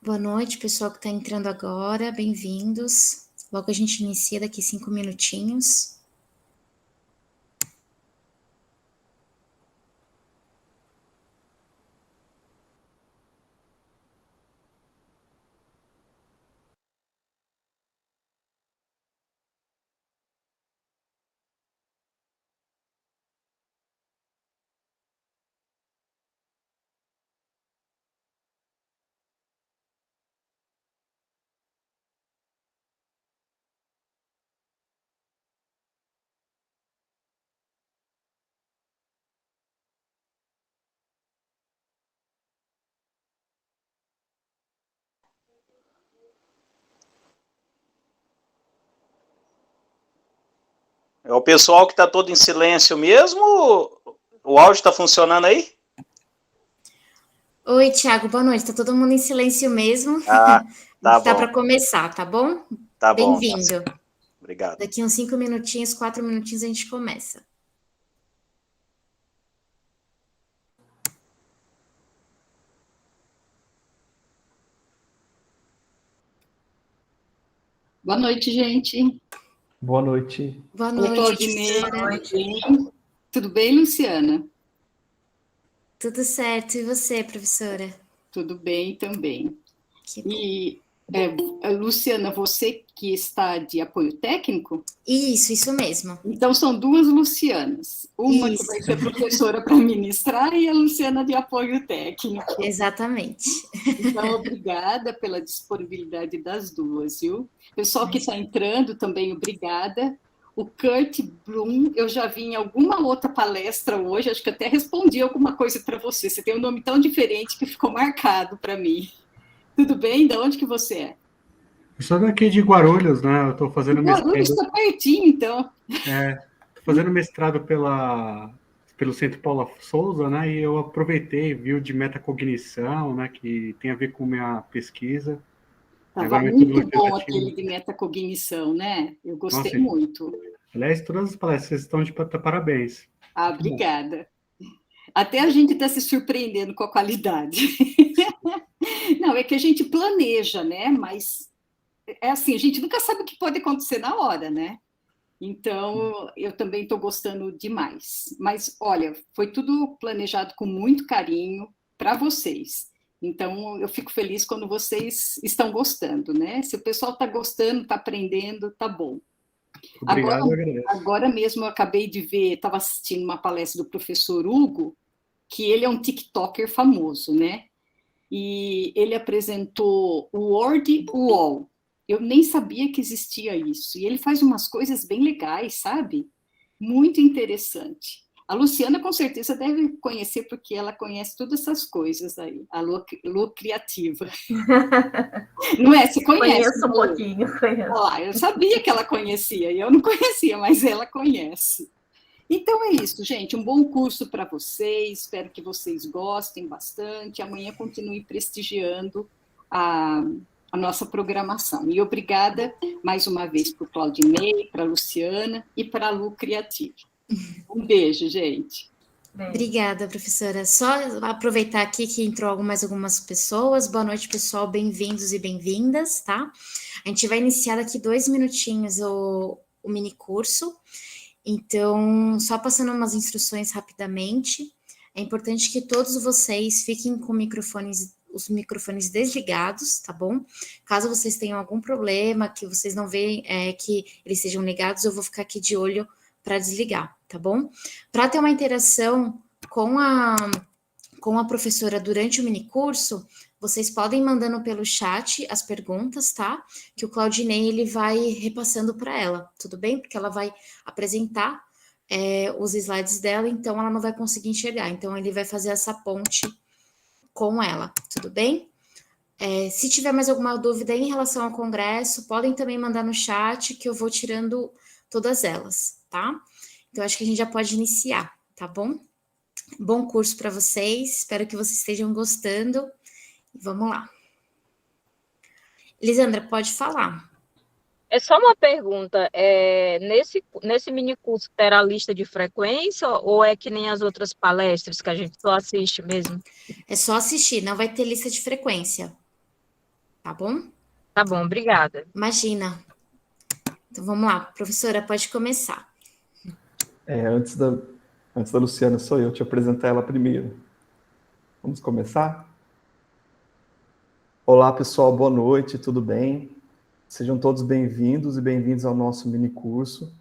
Boa noite, pessoal que está entrando agora, bem-vindos. Logo a gente inicia daqui 5 minutinhos. É o pessoal que está todo em silêncio mesmo? O áudio está funcionando aí? Oi, Thiago, boa noite. Está todo mundo em silêncio mesmo? Ah, tá Dá bom. para começar, tá bom? Tá bom. Bem-vindo. Obrigado. Daqui uns 5 minutinhos, 4 minutinhos a gente começa. Boa noite, gente. Boa noite. Boa Oi, noite, Claudinei. professora. Tudo bem, Luciana? Tudo certo. E você, professora? Tudo bem também. Que bom. E, Luciana, você que está de apoio técnico? Isso mesmo. Então, são duas Lucianas. Uma que vai ser professora para ministrar e a Luciana de apoio técnico. Exatamente. Então, obrigada pela disponibilidade das duas, viu? Pessoal que está entrando também, obrigada. O Kurt Bloom, eu já vi em alguma outra palestra hoje, acho que até respondi alguma coisa para você. Você tem um nome tão diferente que ficou marcado para mim. Tudo bem? De onde que você é? Eu sou daqui de Guarulhos, né? Eu estou fazendo Guarulhos mestrado. está pertinho, então. Estou fazendo mestrado pelo Centro Paula Souza, né? E eu aproveitei, vi o de metacognição, né? Que tem a ver com minha pesquisa. Estava muito bom aquele de metacognição, né? Eu gostei muito. Aliás, todas as palestras vocês estão de parabéns. Ah, obrigada. Até a gente está se surpreendendo com a qualidade. Não, é que a gente planeja, né? Mas é assim, a gente nunca sabe o que pode acontecer na hora, né? Então, eu também estou gostando demais. Mas, olha, foi tudo planejado com muito carinho para vocês. Então, eu fico feliz quando vocês estão gostando, né? Se o pessoal está gostando, está aprendendo, tá bom. Obrigado, eu agradeço. Agora mesmo eu acabei de ver, estava assistindo uma palestra do professor Hugo, que ele é um TikToker famoso, né? E ele apresentou o Word Wall. Eu nem sabia que existia isso. E ele faz umas coisas bem legais, sabe? Muito interessante. A Luciana, com certeza, deve conhecer, porque ela conhece todas essas coisas aí. A Lu Criativa. Não é? Você conhece? Conheço um pouquinho. Conheço. Olá, eu sabia que ela conhecia, e eu não conhecia, mas ela conhece. Então é isso, gente. Um bom curso para vocês. Espero que vocês gostem bastante. Amanhã continue prestigiando a nossa programação. E obrigada mais uma vez para o Claudinei, para a Luciana e para a Lu Criativa. Um beijo, gente. Obrigada, professora. Só aproveitar aqui que entrou mais algumas pessoas. Boa noite, pessoal. Bem-vindos e bem-vindas, tá? A gente vai iniciar daqui 2 minutinhos o mini curso. Então, só passando umas instruções rapidamente, é importante que todos vocês fiquem com os microfones desligados, tá bom? Caso vocês tenham algum problema, que vocês não veem que eles sejam ligados, eu vou ficar aqui de olho para desligar, tá bom? Para ter uma interação com a professora durante o minicurso, vocês podem mandando pelo chat as perguntas, tá? Que o Claudinei, ele vai repassando para ela, tudo bem? Porque ela vai apresentar os slides dela, então ela não vai conseguir enxergar. Então, ele vai fazer essa ponte com ela, tudo bem? Se tiver mais alguma dúvida em relação ao congresso, podem também mandar no chat, que eu vou tirando todas elas, tá? Então, acho que a gente já pode iniciar, tá bom? Bom curso para vocês, espero que vocês estejam gostando. Vamos lá. Lisandra, pode falar. É só uma pergunta, nesse mini curso terá lista de frequência ou é que nem as outras palestras que a gente só assiste mesmo? É só assistir, não vai ter lista de frequência. tá bom? Tá bom, obrigada. Imagina. Então vamos lá, professora, pode começar. Antes da Luciana, sou eu te apresentar ela primeiro. Vamos começar? Olá, pessoal, boa noite, tudo bem? Sejam todos bem-vindos e bem-vindos ao nosso mini curso.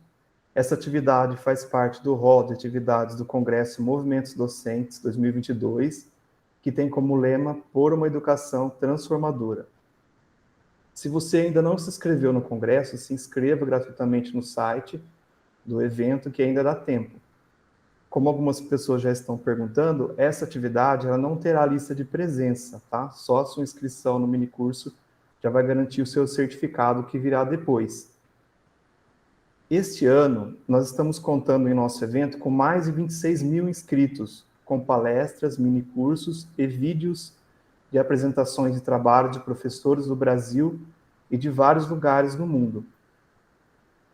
Essa atividade faz parte do rol de atividades do Congresso Movimentos Docentes 2022, que tem como lema Por uma Educação Transformadora. Se você ainda não se inscreveu no Congresso, se inscreva gratuitamente no site do evento, que ainda dá tempo. Como algumas pessoas já estão perguntando, essa atividade ela não terá lista de presença, tá? Só a sua inscrição no minicurso já vai garantir o seu certificado que virá depois. Este ano, nós estamos contando em nosso evento com mais de 26 mil inscritos, com palestras, minicursos e vídeos de apresentações de trabalho de professores do Brasil e de vários lugares no mundo.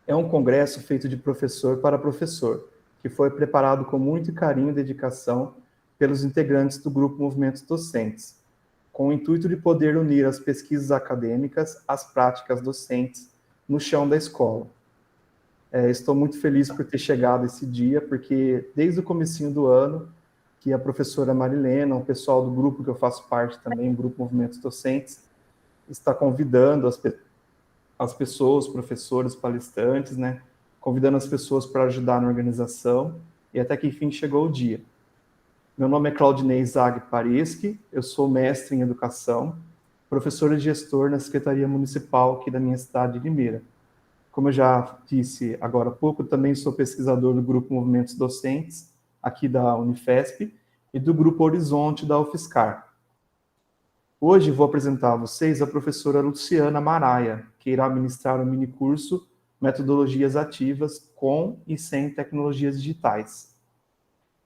É um congresso feito de professor para professor, que foi preparado com muito carinho e dedicação pelos integrantes do Grupo Movimentos Docentes, com o intuito de poder unir as pesquisas acadêmicas às práticas docentes no chão da escola. Estou muito feliz por ter chegado esse dia, porque desde o comecinho do ano, que a professora Marilena, o pessoal do grupo que eu faço parte também, o Grupo Movimentos Docentes, está convidando as pessoas, professores, palestrantes, né, convidando as pessoas para ajudar na organização, e até que enfim chegou o dia. Meu nome é Claudinei Zag Pareski, eu sou mestre em educação, professor e gestor na Secretaria Municipal aqui da minha cidade de Limeira. Como eu já disse agora há pouco, também sou pesquisador do Grupo Movimentos Docentes, aqui da Unifesp, e do Grupo Horizonte da UFSCar. Hoje vou apresentar a vocês a professora Luciana Maraia, que irá ministrar um minicurso Metodologias Ativas com e sem tecnologias digitais.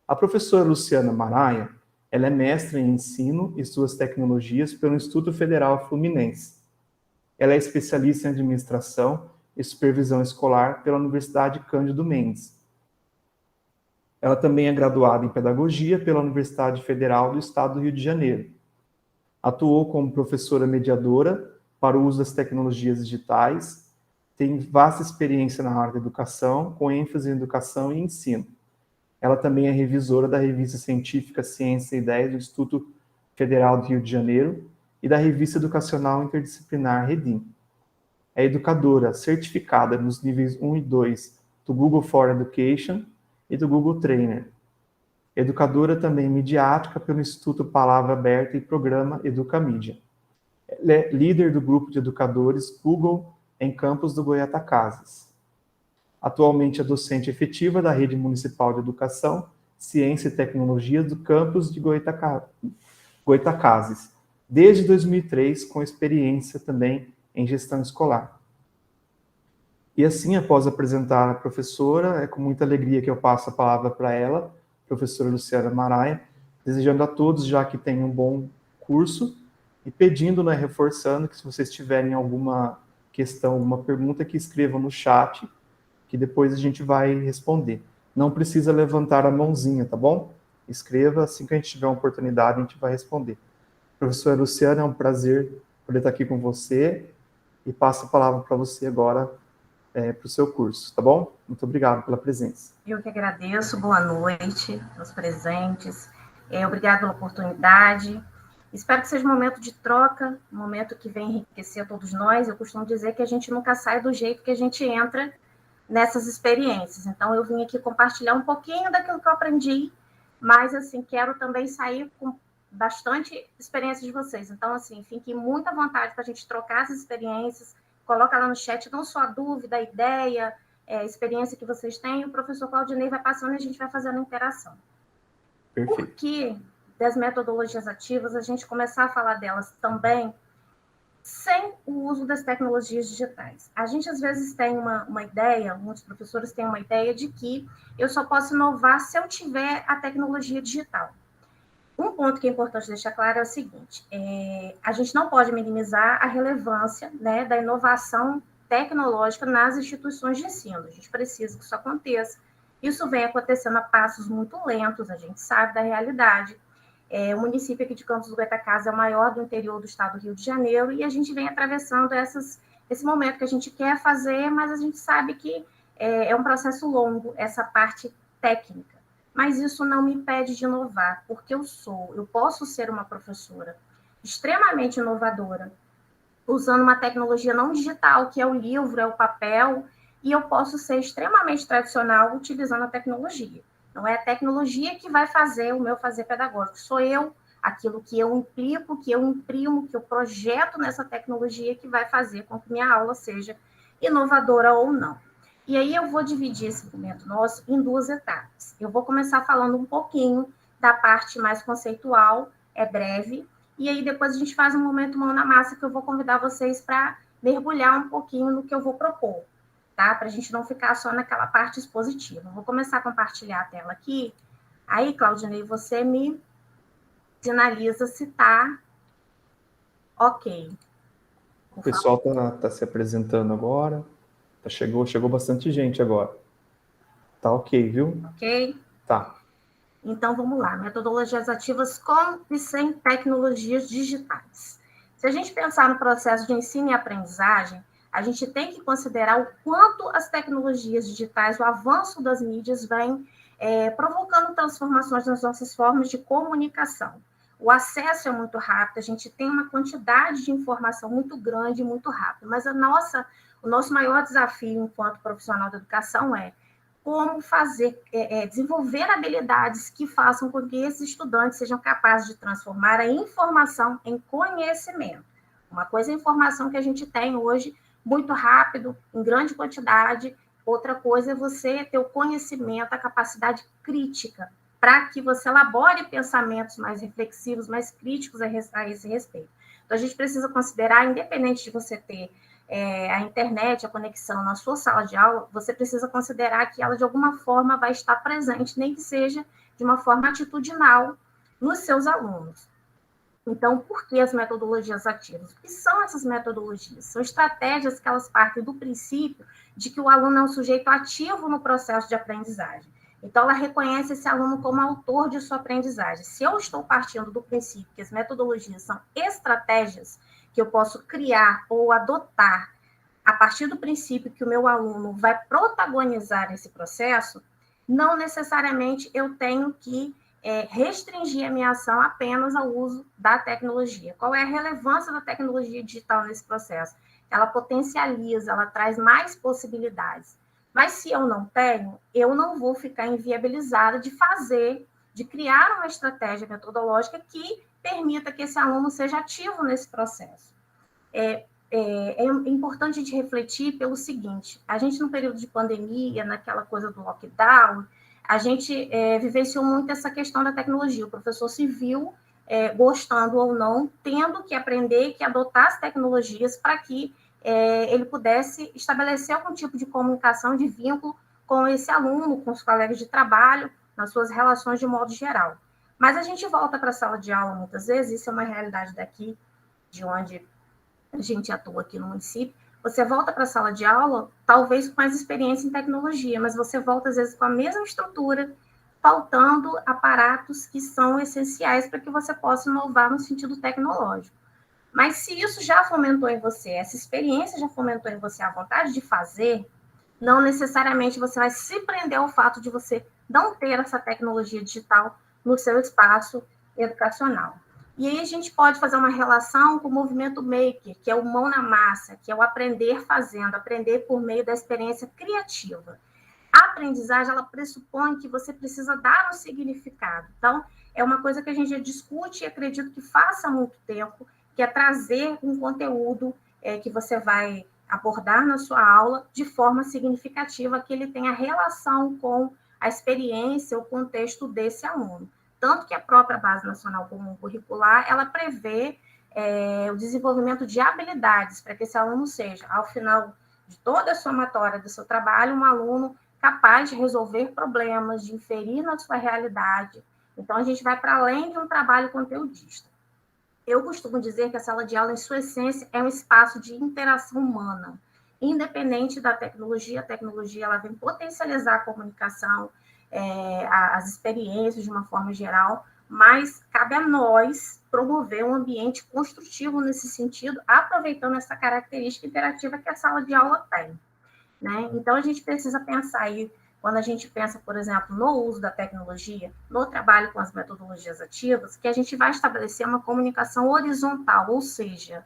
A professora Luciana Maraia, ela é mestre em ensino e suas tecnologias pelo Instituto Federal Fluminense. Ela é especialista em administração e supervisão escolar pela Universidade Cândido Mendes. Ela também é graduada em pedagogia pela Universidade Federal do Estado do Rio de Janeiro. Atuou como professora mediadora para o uso das tecnologias digitais, tem vasta experiência na área da educação, com ênfase em educação e ensino. Ela também é revisora da revista científica Ciência e Ideias do Instituto Federal do Rio de Janeiro e da revista educacional interdisciplinar Redim. É educadora certificada nos níveis 1 e 2 do Google for Education e do Google Trainer. Educadora também midiática pelo Instituto Palavra Aberta e Programa Educamídia. Ela é líder do grupo de educadores Google em campus do Goiatacazes. Atualmente é docente efetiva da Rede Municipal de Educação, Ciência e Tecnologia do campus de Goiatacazes, desde 2003, com experiência também em gestão escolar. E assim, após apresentar a professora, é com muita alegria que eu passo a palavra para ela, professora Luciana Maraia, desejando a todos já que tenham um bom curso e pedindo, né, reforçando que se vocês tiverem alguma questão, alguma pergunta, que escrevam no chat, que depois a gente vai responder. Não precisa levantar a mãozinha, tá bom? Escreva, assim que a gente tiver uma oportunidade, a gente vai responder. Professora Luciana, é um prazer poder estar aqui com você e passo a palavra para você agora para o seu curso, tá bom? Muito obrigado pela presença. Eu que agradeço, boa noite aos presentes, obrigado pela oportunidade. Espero que seja um momento de troca, um momento que venha enriquecer a todos nós. Eu costumo dizer que a gente nunca sai do jeito que a gente entra nessas experiências. Então, eu vim aqui compartilhar um pouquinho daquilo que eu aprendi, mas, assim, quero também sair com bastante experiência de vocês. Então, assim, fiquem muita vontade para a gente trocar essas experiências. Coloca lá no chat não só a dúvida, a ideia, a experiência que vocês têm. O professor Claudinei vai passando e a gente vai fazendo a interação. Perfeito. Por que das metodologias ativas a gente começar a falar delas também sem o uso das tecnologias digitais? A gente, às vezes, tem uma ideia, muitos professores têm uma ideia de que eu só posso inovar se eu tiver a tecnologia digital. Um ponto que é importante deixar claro é o seguinte, a gente não pode minimizar a relevância, né, da inovação tecnológica nas instituições de ensino. A gente precisa que isso aconteça. Isso vem acontecendo a passos muito lentos, a gente sabe da realidade. O município aqui de Campos do Goytacazes é o maior do interior do estado do Rio de Janeiro, e a gente vem atravessando esse momento que a gente quer fazer, mas a gente sabe que é um processo longo, essa parte técnica. Mas isso não me impede de inovar, porque eu posso ser uma professora extremamente inovadora, usando uma tecnologia não digital, que é o livro, é o papel, e eu posso ser extremamente tradicional utilizando a tecnologia. Não é a tecnologia que vai fazer o meu fazer pedagógico, sou eu, aquilo que eu implico, que eu imprimo, que eu projeto nessa tecnologia que vai fazer com que minha aula seja inovadora ou não. E aí eu vou dividir esse momento nosso em 2 etapas. Eu vou começar falando um pouquinho da parte mais conceitual, é breve, e aí depois a gente faz um momento mão na massa, que eu vou convidar vocês para mergulhar um pouquinho no que eu vou propor, tá? Para a gente não ficar só naquela parte expositiva. Eu vou começar a compartilhar a tela aqui. Aí, Claudinei, você me sinaliza se está ok. O pessoal está se apresentando agora. Chegou bastante gente agora. Tá ok, viu? Ok? Tá. Então, vamos lá. Metodologias ativas com e sem tecnologias digitais. Se a gente pensar no processo de ensino e aprendizagem, a gente tem que considerar o quanto as tecnologias digitais, o avanço das mídias, vem provocando transformações nas nossas formas de comunicação. O acesso é muito rápido, a gente tem uma quantidade de informação muito grande e muito rápida, mas o nosso maior desafio enquanto profissional da educação é como desenvolver habilidades que façam com que esses estudantes sejam capazes de transformar a informação em conhecimento. Uma coisa é a informação que a gente tem hoje, muito rápido, em grande quantidade. Outra coisa é você ter o conhecimento, a capacidade crítica, para que você elabore pensamentos mais reflexivos, mais críticos a esse respeito. Então, a gente precisa considerar, independente de você ter a internet, a conexão na sua sala de aula, você precisa considerar que ela, de alguma forma, vai estar presente, nem que seja de uma forma atitudinal, nos seus alunos. Então, por que as metodologias ativas? O que são essas metodologias? São estratégias que elas partem do princípio de que o aluno é um sujeito ativo no processo de aprendizagem. Então, ela reconhece esse aluno como autor de sua aprendizagem. Se eu estou partindo do princípio que as metodologias são estratégias que eu posso criar ou adotar a partir do princípio que o meu aluno vai protagonizar esse processo, não necessariamente eu tenho que restringir a minha ação apenas ao uso da tecnologia. Qual é a relevância da tecnologia digital nesse processo? Ela potencializa, ela traz mais possibilidades. Mas se eu não tenho, eu não vou ficar inviabilizada de criar uma estratégia metodológica que permita que esse aluno seja ativo nesse processo. É importante a gente refletir pelo seguinte: a gente, no período de pandemia, naquela coisa do lockdown, a gente vivenciou muito essa questão da tecnologia. O professor se viu, gostando ou não, tendo que aprender, que adotar as tecnologias para que ele pudesse estabelecer algum tipo de comunicação, de vínculo com esse aluno, com os colegas de trabalho, nas suas relações de modo geral. Mas a gente volta para a sala de aula muitas vezes, isso é uma realidade daqui, de onde a gente atua aqui no município. Você volta para a sala de aula, talvez com mais experiência em tecnologia, mas você volta, às vezes, com a mesma estrutura, faltando aparatos que são essenciais para que você possa inovar no sentido tecnológico. Mas se isso já fomentou em você, essa experiência já fomentou em você a vontade de fazer, não necessariamente você vai se prender ao fato de você não ter essa tecnologia digital no seu espaço educacional. E aí a gente pode fazer uma relação com o movimento maker, que é o mão na massa, que é o aprender fazendo, aprender por meio da experiência criativa. A aprendizagem, ela pressupõe que você precisa dar um significado. Então, é uma coisa que a gente já discute e acredito que faça muito tempo, que é trazer um conteúdo que você vai abordar na sua aula de forma significativa, que ele tenha relação com a experiência, o contexto desse aluno. Tanto que a própria Base Nacional Comum Curricular, ela prevê o desenvolvimento de habilidades para que esse aluno seja, ao final de toda a somatória do seu trabalho, um aluno capaz de resolver problemas, de inferir na sua realidade. Então, a gente vai para além de um trabalho conteudista. Eu costumo dizer que a sala de aula, em sua essência, é um espaço de interação humana. Independente da tecnologia, a tecnologia ela vem potencializar a comunicação, as experiências de uma forma geral, mas cabe a nós promover um ambiente construtivo nesse sentido, aproveitando essa característica interativa que a sala de aula tem, né? Então, a gente precisa pensar aí, quando a gente pensa, por exemplo, no uso da tecnologia, no trabalho com as metodologias ativas, que a gente vai estabelecer uma comunicação horizontal, ou seja,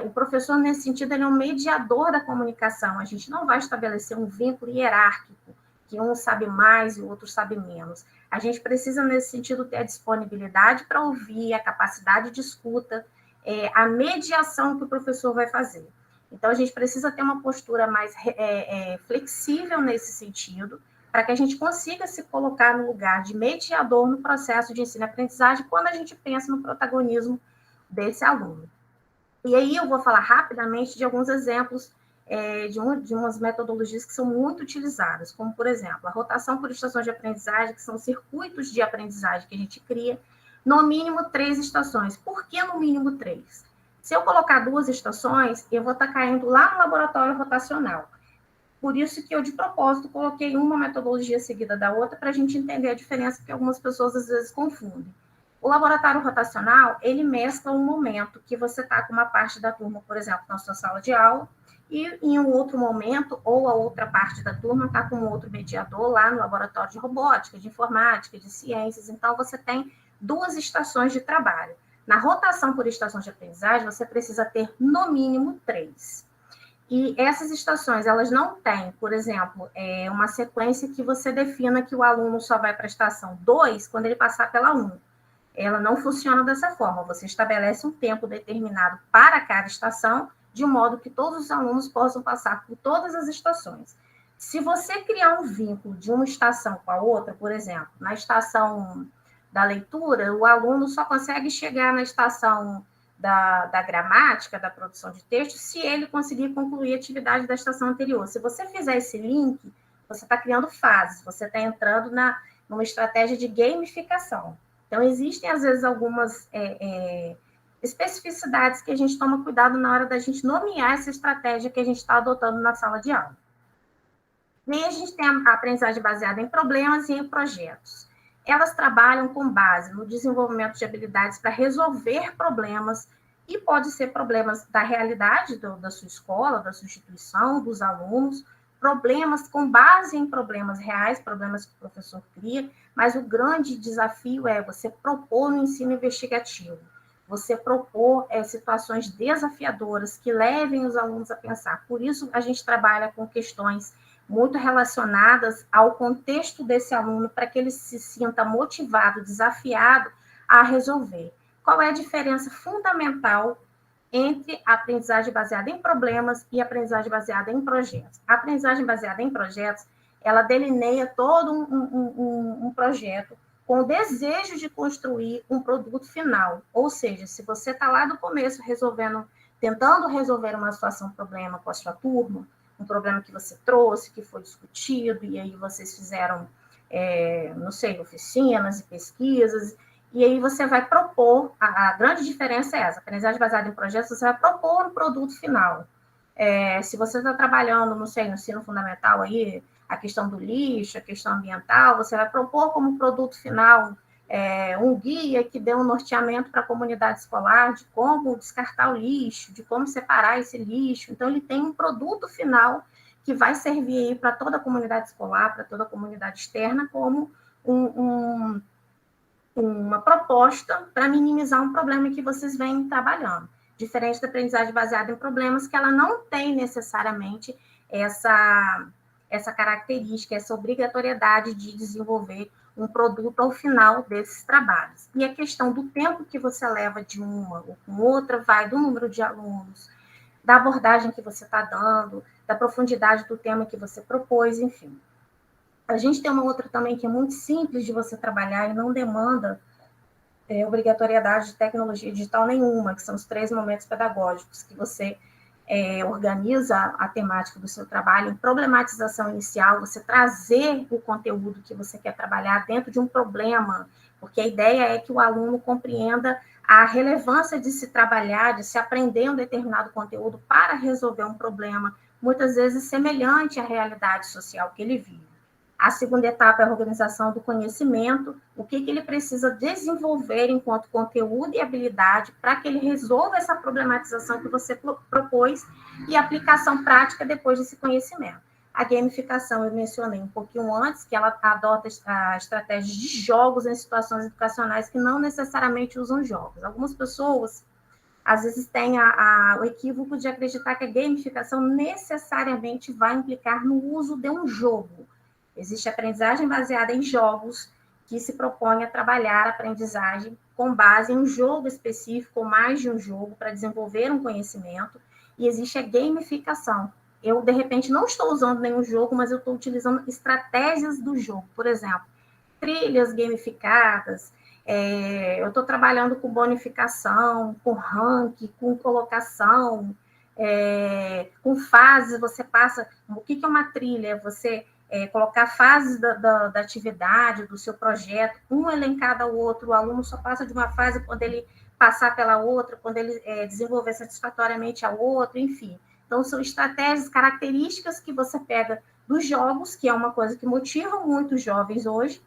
o professor, nesse sentido, ele é um mediador da comunicação. A gente não vai estabelecer um vínculo hierárquico, que um sabe mais e o outro sabe menos. A gente precisa, nesse sentido, ter a disponibilidade para ouvir, a capacidade de escuta, a mediação que o professor vai fazer. Então, a gente precisa ter uma postura mais flexível nesse sentido, para que a gente consiga se colocar no lugar de mediador no processo de ensino e aprendizagem, quando a gente pensa no protagonismo desse aluno. E aí eu vou falar rapidamente de alguns exemplos de umas metodologias que são muito utilizadas, como, por exemplo, a rotação por estações de aprendizagem, que são circuitos de aprendizagem que a gente cria, no mínimo 3 estações. Por que no mínimo 3? Se eu colocar 2 estações, eu vou estar caindo lá no laboratório rotacional. Por isso que eu, de propósito, coloquei uma metodologia seguida da outra, para a gente entender a diferença, que algumas pessoas às vezes confundem. O laboratório rotacional, ele mescla um momento que você está com uma parte da turma, por exemplo, na sua sala de aula, e em um outro momento, ou a outra parte da turma está com outro mediador lá no laboratório de robótica, de informática, de ciências. Então, você tem 2 estações de trabalho. Na rotação por estações de aprendizagem, você precisa ter, no mínimo, 3. E essas estações, elas não têm, por exemplo, uma sequência que você defina que o aluno só vai para a estação 2 quando ele passar pela 1. Ela não funciona dessa forma. Você estabelece um tempo determinado para cada estação, de modo que todos os alunos possam passar por todas as estações. Se você criar um vínculo de uma estação com a outra, por exemplo, na estação da leitura, o aluno só consegue chegar na estação da gramática, da produção de texto, se ele conseguir concluir a atividade da estação anterior. Se você fizer esse link, você está criando fases, você está entrando numa estratégia de gamificação. Então, existem, às vezes, algumas especificidades que a gente toma cuidado na hora da gente nomear essa estratégia que a gente está adotando na sala de aula. E aí a gente tem a aprendizagem baseada em problemas e em projetos. Elas trabalham com base no desenvolvimento de habilidades para resolver problemas, e pode ser problemas da realidade da sua escola, da sua instituição, dos alunos, problemas com base em problemas reais, problemas que o professor cria, mas o grande desafio é você propor no ensino investigativo, você propor situações desafiadoras que levem os alunos a pensar. Por isso, a gente trabalha com questões muito relacionadas ao contexto desse aluno, para que ele se sinta motivado, desafiado a resolver. Qual é a diferença fundamental entre a aprendizagem baseada em problemas e a aprendizagem baseada em projetos? A aprendizagem baseada em projetos, ela delineia todo um projeto com o desejo de construir um produto final. Ou seja, se você está lá do começo tentando resolver uma situação, problema com a sua turma, um problema que você trouxe, que foi discutido, e aí vocês fizeram, oficinas e pesquisas, e aí você vai propor, a grande diferença é essa, a aprendizagem baseada em projetos, você vai propor um produto final. Se você está trabalhando, no ensino fundamental, aí, a questão do lixo, a questão ambiental, você vai propor como produto final um guia que dê um norteamento para a comunidade escolar de como descartar o lixo, de como separar esse lixo. Então, ele tem um produto final que vai servir para toda a comunidade escolar, para toda a comunidade externa, como uma proposta para minimizar um problema que vocês vêm trabalhando. Diferente da aprendizagem baseada em problemas, que ela não tem necessariamente essa característica, essa obrigatoriedade de desenvolver um produto ao final desses trabalhos. E a questão do tempo que você leva de uma ou com outra vai do número de alunos, da abordagem que você está dando, da profundidade do tema que você propôs, enfim. A gente tem uma outra também que é muito simples de você trabalhar e não demanda obrigatoriedade de tecnologia digital nenhuma, que são os 3 momentos pedagógicos, que você organiza a temática do seu trabalho em problematização inicial, você trazer o conteúdo que você quer trabalhar dentro de um problema, porque a ideia é que o aluno compreenda a relevância de se trabalhar, de se aprender um determinado conteúdo para resolver um problema, muitas vezes semelhante à realidade social que ele vive. A segunda etapa é a organização do conhecimento, o que ele precisa desenvolver enquanto conteúdo e habilidade para que ele resolva essa problematização que você propôs e aplicação prática depois desse conhecimento. A gamificação, eu mencionei um pouquinho antes, que ela adota a estratégia de jogos em situações educacionais que não necessariamente usam jogos. Algumas pessoas, às vezes, têm o equívoco de acreditar que a gamificação necessariamente vai implicar no uso de um jogo. Existe aprendizagem baseada em jogos que se propõe a trabalhar a aprendizagem com base em um jogo específico ou mais de um jogo para desenvolver um conhecimento, e existe a gamificação. Eu, de repente, não estou usando nenhum jogo, mas eu estou utilizando estratégias do jogo. Por exemplo, trilhas gamificadas, eu estou trabalhando com bonificação, com ranking, com colocação, com fases, você passa... O que é uma trilha? Você colocar fases da atividade, do seu projeto, um elencado ao outro, o aluno só passa de uma fase quando ele passar pela outra, quando ele desenvolver satisfatoriamente a outra, enfim. Então, são estratégias, características que você pega dos jogos, que é uma coisa que motiva muito os jovens hoje,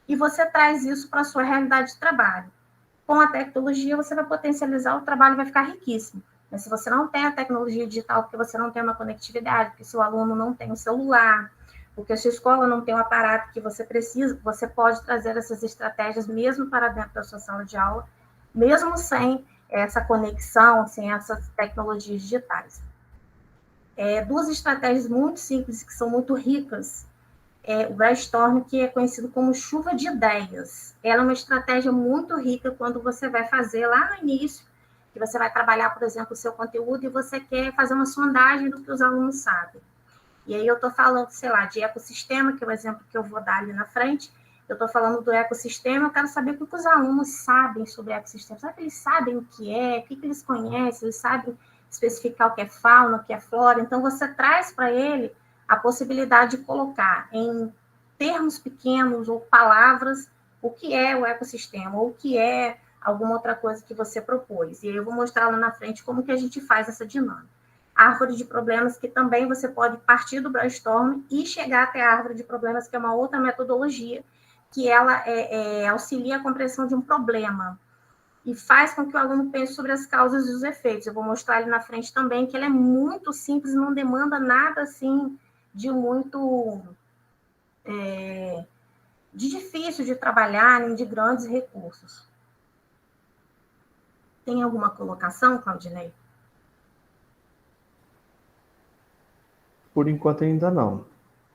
e você traz isso para a sua realidade de trabalho. Com a tecnologia, você vai potencializar, o trabalho vai ficar riquíssimo. Mas se você não tem a tecnologia digital, porque você não tem uma conectividade, porque seu aluno não tem um celular, porque a sua escola não tem um aparato que você precisa, você pode trazer essas estratégias mesmo para dentro da sua sala de aula, mesmo sem essa conexão, sem essas tecnologias digitais. Duas estratégias muito simples, que são muito ricas, o brainstorm, que é conhecido como chuva de ideias. Ela é uma estratégia muito rica quando você vai fazer lá no início, que você vai trabalhar, por exemplo, o seu conteúdo e você quer fazer uma sondagem do que os alunos sabem. E aí eu estou falando, sei lá, de ecossistema, que é o exemplo que eu vou dar ali na frente. Eu estou falando do ecossistema, eu quero saber o que os alunos sabem sobre ecossistema. Será que eles sabem o que eles conhecem, eles sabem especificar o que é fauna, o que é flora? Então, você traz para ele a possibilidade de colocar em termos pequenos ou palavras o que é o ecossistema, ou o que é alguma outra coisa que você propôs. E aí eu vou mostrar lá na frente como que a gente faz essa dinâmica. Árvore de problemas, que também você pode partir do brainstorm e chegar até a árvore de problemas, que é uma outra metodologia, que ela auxilia a compreensão de um problema e faz com que o aluno pense sobre as causas e os efeitos. Eu vou mostrar ali na frente também que ela é muito simples, não demanda nada assim de muito de difícil de trabalhar, nem de grandes recursos. Tem alguma colocação, Claudinei? Por enquanto ainda não.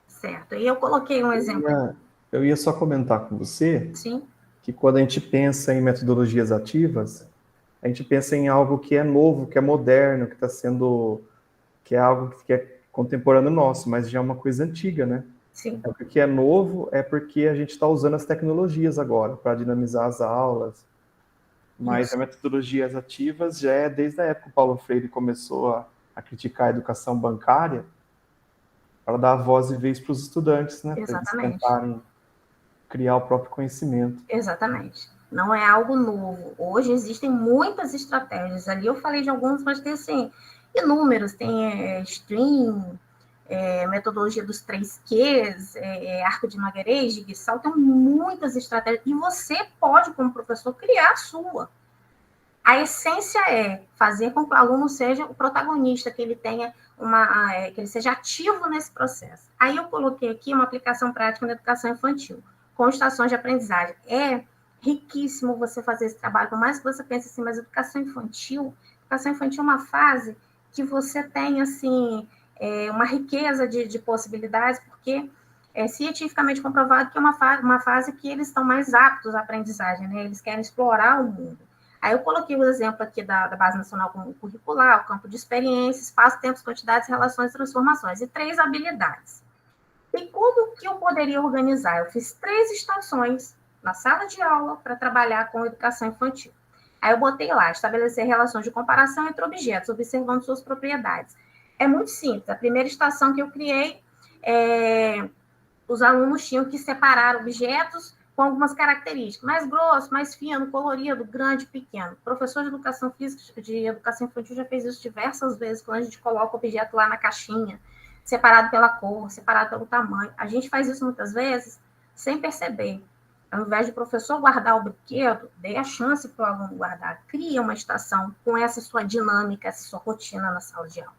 Certo. E eu coloquei um exemplo. Eu ia só comentar com você. Sim. Que quando a gente pensa em metodologias ativas, a gente pensa em algo que é novo, que é moderno, que é algo que é contemporâneo nosso, mas já é uma coisa antiga, né? Sim. Porque é novo, é porque a gente está usando as tecnologias agora para dinamizar as aulas. Mas as metodologias ativas já é desde a época que o Paulo Freire começou a criticar a educação bancária, para dar voz e vez para os estudantes, né? Para eles tentarem criar o próprio conhecimento. Exatamente. Não é algo novo. Hoje existem muitas estratégias. Ali eu falei de algumas, mas tem, assim, inúmeros. Tem stream, metodologia dos 3 Qs, arco de Magalhães, de Gestalt, tem muitas estratégias. E você pode, como professor, criar a sua. A essência é fazer com que o aluno seja o protagonista, que ele tenha que ele seja ativo nesse processo. Aí eu coloquei aqui uma aplicação prática na educação infantil, com estações de aprendizagem. É riquíssimo você fazer esse trabalho, por mais que você pense assim, mas educação infantil é uma fase que você tem, assim, uma riqueza de possibilidades, porque é cientificamente comprovado que é uma fase que eles estão mais aptos à aprendizagem, né? Eles querem explorar o mundo. Aí eu coloquei o exemplo aqui da Base Nacional Curricular, o campo de experiência, espaço, tempos, quantidades, relações, transformações, e 3 habilidades. E como que eu poderia organizar? Eu fiz 3 estações na sala de aula para trabalhar com educação infantil. Aí eu botei lá, estabelecer relações de comparação entre objetos, observando suas propriedades. É muito simples. A primeira estação que eu criei, os alunos tinham que separar objetos com algumas características, mais grosso, mais fino, colorido, grande, pequeno. O professor de educação física, de educação infantil, já fez isso diversas vezes, quando a gente coloca o objeto lá na caixinha. separado pela cor, separado pelo tamanho. A gente faz isso muitas vezes sem perceber. Ao invés de o professor guardar o brinquedo, dê a chance para o aluno guardar. Cria uma estação com essa sua dinâmica, essa sua rotina na sala de aula.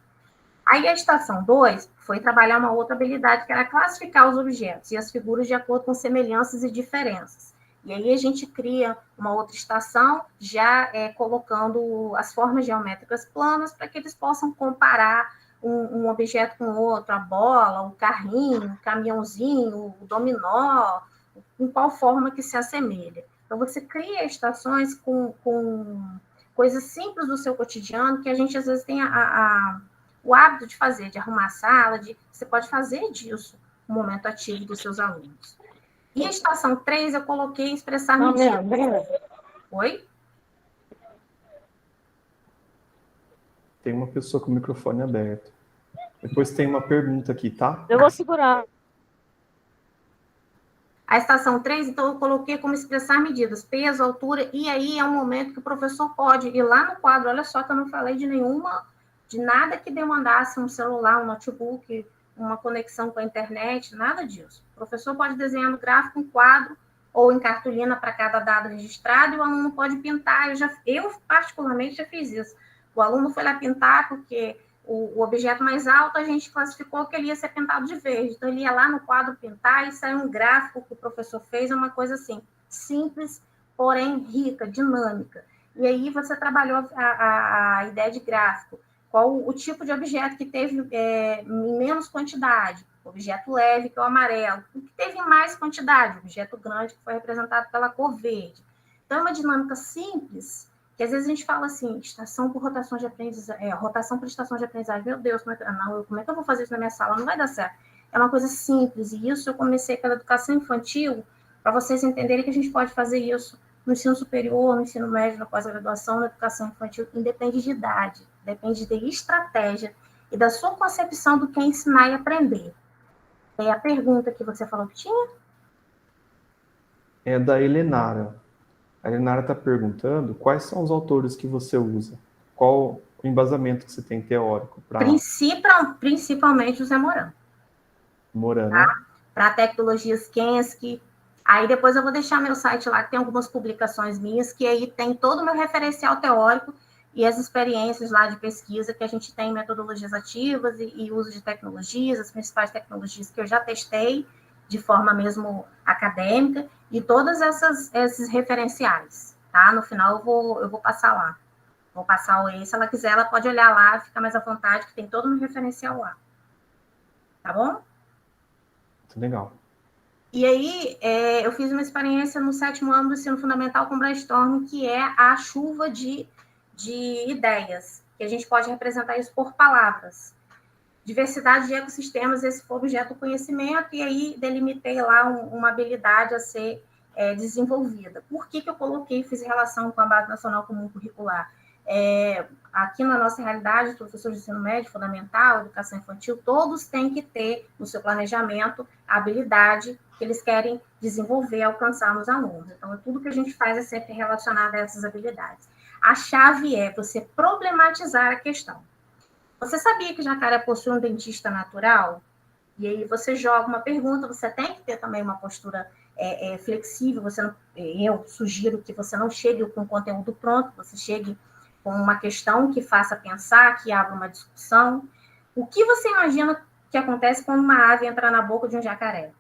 Aí a estação 2 foi trabalhar uma outra habilidade, que era classificar os objetos e as figuras de acordo com semelhanças e diferenças. E aí a gente cria uma outra estação, já colocando as formas geométricas planas, para que eles possam comparar um objeto com outro, a bola, o carrinho, o caminhãozinho, o dominó, em qual forma que se assemelha. Então, você cria estações com coisas simples do seu cotidiano, que a gente, às vezes, tem o hábito de fazer, de arrumar a sala, você pode fazer disso um momento ativo dos seus alunos. E a estação 3, eu coloquei expressar medidas. Oi? Tem uma pessoa com o microfone aberto. Depois tem uma pergunta aqui, tá? Eu vou segurar. A estação 3, então, eu coloquei como expressar medidas, peso, altura, e aí é um momento que o professor pode ir lá no quadro. Olha só que eu não falei de nada que demandasse um celular, um notebook, uma conexão com a internet, nada disso. O professor pode desenhar no gráfico um quadro ou em cartolina para cada dado registrado, e o aluno pode pintar. Eu particularmente, já fiz isso. O aluno foi lá pintar porque o objeto mais alto a gente classificou que ele ia ser pintado de verde. Então, ele ia lá no quadro pintar e saiu um gráfico que o professor fez, uma coisa assim, simples, porém rica, dinâmica. E aí você trabalhou a ideia de gráfico. Qual o tipo de objeto que teve em menos quantidade? Objeto leve, que é o amarelo. O que teve mais quantidade? Objeto grande, que foi representado pela cor verde. Então, é uma dinâmica simples, que às vezes a gente fala assim, estação por rotação de aprendizagem, rotação por estação de aprendizagem. Meu Deus, como é que eu vou fazer isso na minha sala? Não vai dar certo. É uma coisa simples, e isso eu comecei pela educação infantil, para vocês entenderem que a gente pode fazer isso no ensino superior, no ensino médio, na pós-graduação, na educação infantil, independe de idade, depende de estratégia e da sua concepção do que é ensinar e aprender. É a pergunta que você falou que tinha? É da Helenara. A Helenara está perguntando quais são os autores que você usa, qual o embasamento que você tem teórico para... Principalmente o Zé Moran. Moran, tá? né? Para tecnologias Kensky. Aí depois eu vou deixar meu site lá, que tem algumas publicações minhas, que aí tem todo o meu referencial teórico e as experiências lá de pesquisa que a gente tem, metodologias ativas e uso de tecnologias, as principais tecnologias que eu já testei de forma mesmo acadêmica, e todas esses referenciais, tá? No final eu vou passar lá. Vou passar o se ela quiser, ela pode olhar lá, fica mais à vontade, que tem todo o meu referencial lá. Tá bom? Muito legal. E aí, eu fiz uma experiência no 7º ano do ensino fundamental com brainstorming, que é a chuva de ideias, que a gente pode representar isso por palavras. Diversidade de ecossistemas, esse foi o objeto do conhecimento, e aí delimitei lá uma habilidade a ser desenvolvida. Por que eu coloquei, fiz relação com a Base Nacional Comum Curricular? Aqui na nossa realidade, os professores de ensino médio, fundamental, educação infantil, todos têm que ter no seu planejamento a habilidade que eles querem desenvolver, alcançar nos alunos. Então, tudo que a gente faz é sempre relacionado a essas habilidades. A chave é você problematizar a questão. Você sabia que jacaré possui um dentista natural? E aí você joga uma pergunta, você tem que ter também uma postura flexível, eu sugiro que você não chegue com o conteúdo pronto, você chegue com uma questão que faça pensar, que abra uma discussão. O que você imagina que acontece quando uma ave entra na boca de um jacaré?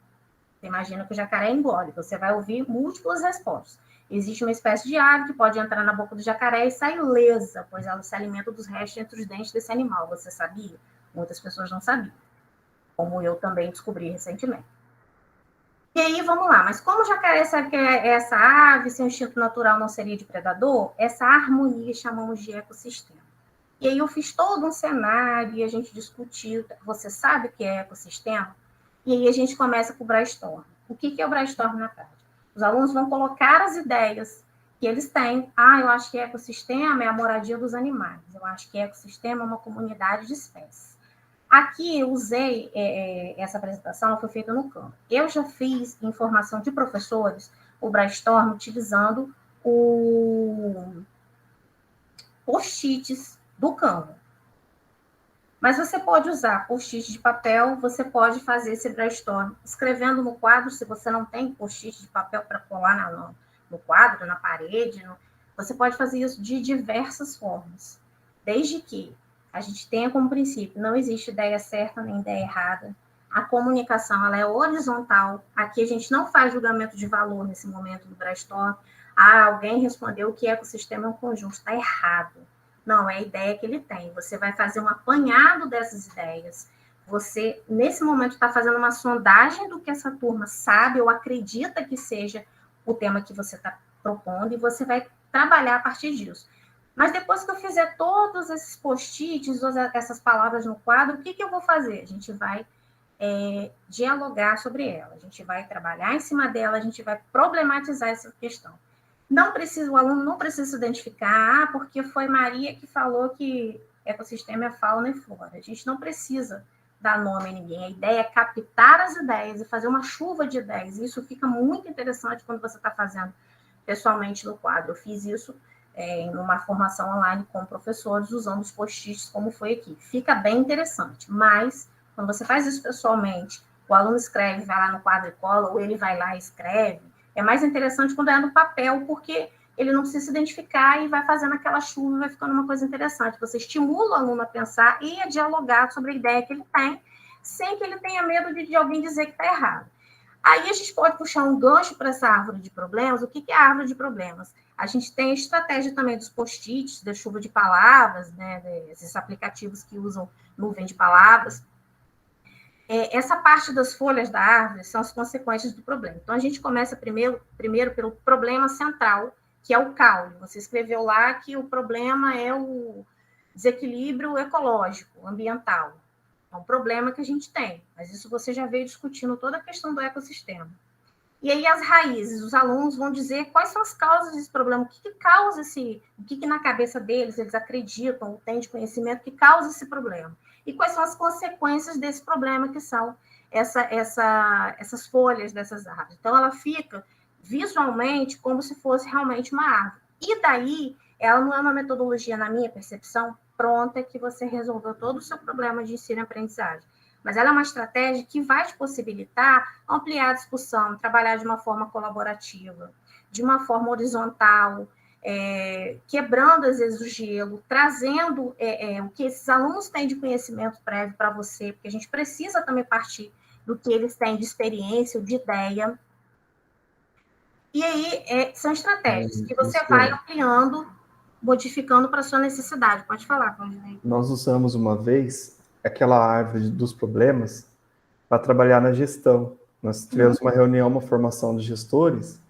Você imagina que o jacaré engole, você vai ouvir múltiplas respostas. Existe uma espécie de ave que pode entrar na boca do jacaré e sair lesa, pois ela se alimenta dos restos entre os dentes desse animal. Você sabia? Muitas pessoas não sabiam, como eu também descobri recentemente. E aí, vamos lá. Mas como o jacaré sabe que essa ave, seu instinto natural não seria de predador, essa harmonia chamamos de ecossistema. E aí eu fiz todo um cenário e a gente discutiu. Você sabe o que é ecossistema? E aí a gente começa com o brainstorm. O que é o brainstorm na prática? Os alunos vão colocar as ideias que eles têm. Eu acho que ecossistema é a moradia dos animais. Eu acho que ecossistema é uma comunidade de espécies. Aqui eu usei essa apresentação, ela foi feita no Canva. Eu já fiz em formação de professores o brainstorm utilizando os post-its do Canva. Mas você pode usar post-it de papel, você pode fazer esse brainstorm escrevendo no quadro, se você não tem post-it de papel para colar no quadro, na parede, você pode fazer isso de diversas formas, desde que a gente tenha como princípio, não existe ideia certa nem ideia errada, a comunicação ela é horizontal, aqui a gente não faz julgamento de valor nesse momento do brainstorm, alguém respondeu que ecossistema é um conjunto, está errado. Não, é a ideia que ele tem. Você vai fazer um apanhado dessas ideias. Você, nesse momento, está fazendo uma sondagem do que essa turma sabe ou acredita que seja o tema que você está propondo, e você vai trabalhar a partir disso. Mas depois que eu fizer todos esses post-its, essas palavras no quadro, o que eu vou fazer? A gente vai dialogar sobre ela, a gente vai trabalhar em cima dela, a gente vai problematizar essa questão. O aluno não precisa se identificar, porque foi Maria que falou que ecossistema é fauna e flora. A gente não precisa dar nome a ninguém. A ideia é captar as ideias e fazer uma chuva de ideias. E isso fica muito interessante quando você está fazendo pessoalmente no quadro. Eu fiz isso em uma formação online com professores, usando os post-its, como foi aqui. Fica bem interessante. Mas, quando você faz isso pessoalmente, o aluno escreve, vai lá no quadro e cola, ou ele vai lá e escreve, é mais interessante quando é no papel, porque ele não precisa se identificar e vai fazendo aquela chuva e vai ficando uma coisa interessante. Você estimula o aluno a pensar e a dialogar sobre a ideia que ele tem, sem que ele tenha medo de alguém dizer que está errado. Aí a gente pode puxar um gancho para essa árvore de problemas. O que é a árvore de problemas? A gente tem a estratégia também dos post-its, da chuva de palavras, né, esses aplicativos que usam nuvem de palavras. Essa parte das folhas da árvore são as consequências do problema. Então, a gente começa primeiro pelo problema central, que é o caule. Você escreveu lá que o problema é o desequilíbrio ecológico, ambiental. É um problema que a gente tem, mas isso você já veio discutindo toda a questão do ecossistema. E aí as raízes, os alunos vão dizer quais são as causas desse problema, o que causa o que na cabeça deles eles acreditam, têm de conhecimento que causa esse problema. E quais são as consequências desse problema, que são essas folhas dessas árvores. Então, ela fica visualmente como se fosse realmente uma árvore. E daí, ela não é uma metodologia, na minha percepção, pronta, que você resolveu todo o seu problema de ensino e aprendizagem. Mas ela é uma estratégia que vai te possibilitar ampliar a discussão, trabalhar de uma forma colaborativa, de uma forma horizontal, quebrando, às vezes, o gelo, trazendo o que esses alunos têm de conhecimento prévio para você, porque a gente precisa também partir do que eles têm de experiência, de ideia. E aí, são estratégias que você vai ampliando, modificando para a sua necessidade. Pode falar, Claudinei. Nós usamos uma vez aquela árvore dos problemas para trabalhar na gestão. Nós tivemos uma reunião, uma formação de gestores,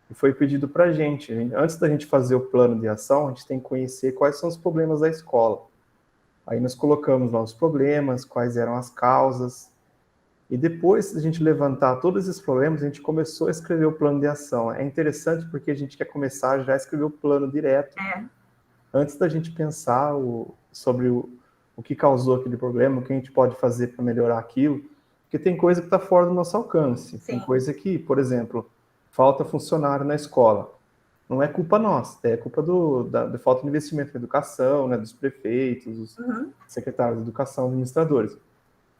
e foi pedido para a gente, antes da gente fazer o plano de ação, a gente tem que conhecer quais são os problemas da escola. Aí nós colocamos lá os problemas, quais eram as causas, e depois de a gente levantar todos esses problemas, a gente começou a escrever o plano de ação. É interessante porque a gente quer começar já a escrever o plano direto, antes da gente pensar sobre o que causou aquele problema, o que a gente pode fazer para melhorar aquilo, porque tem coisa que está fora do nosso alcance. Sim. Tem coisa que, por exemplo, falta funcionário na escola. Não é culpa nossa, é culpa da falta de investimento na educação, né, dos prefeitos, dos secretários de educação, administradores.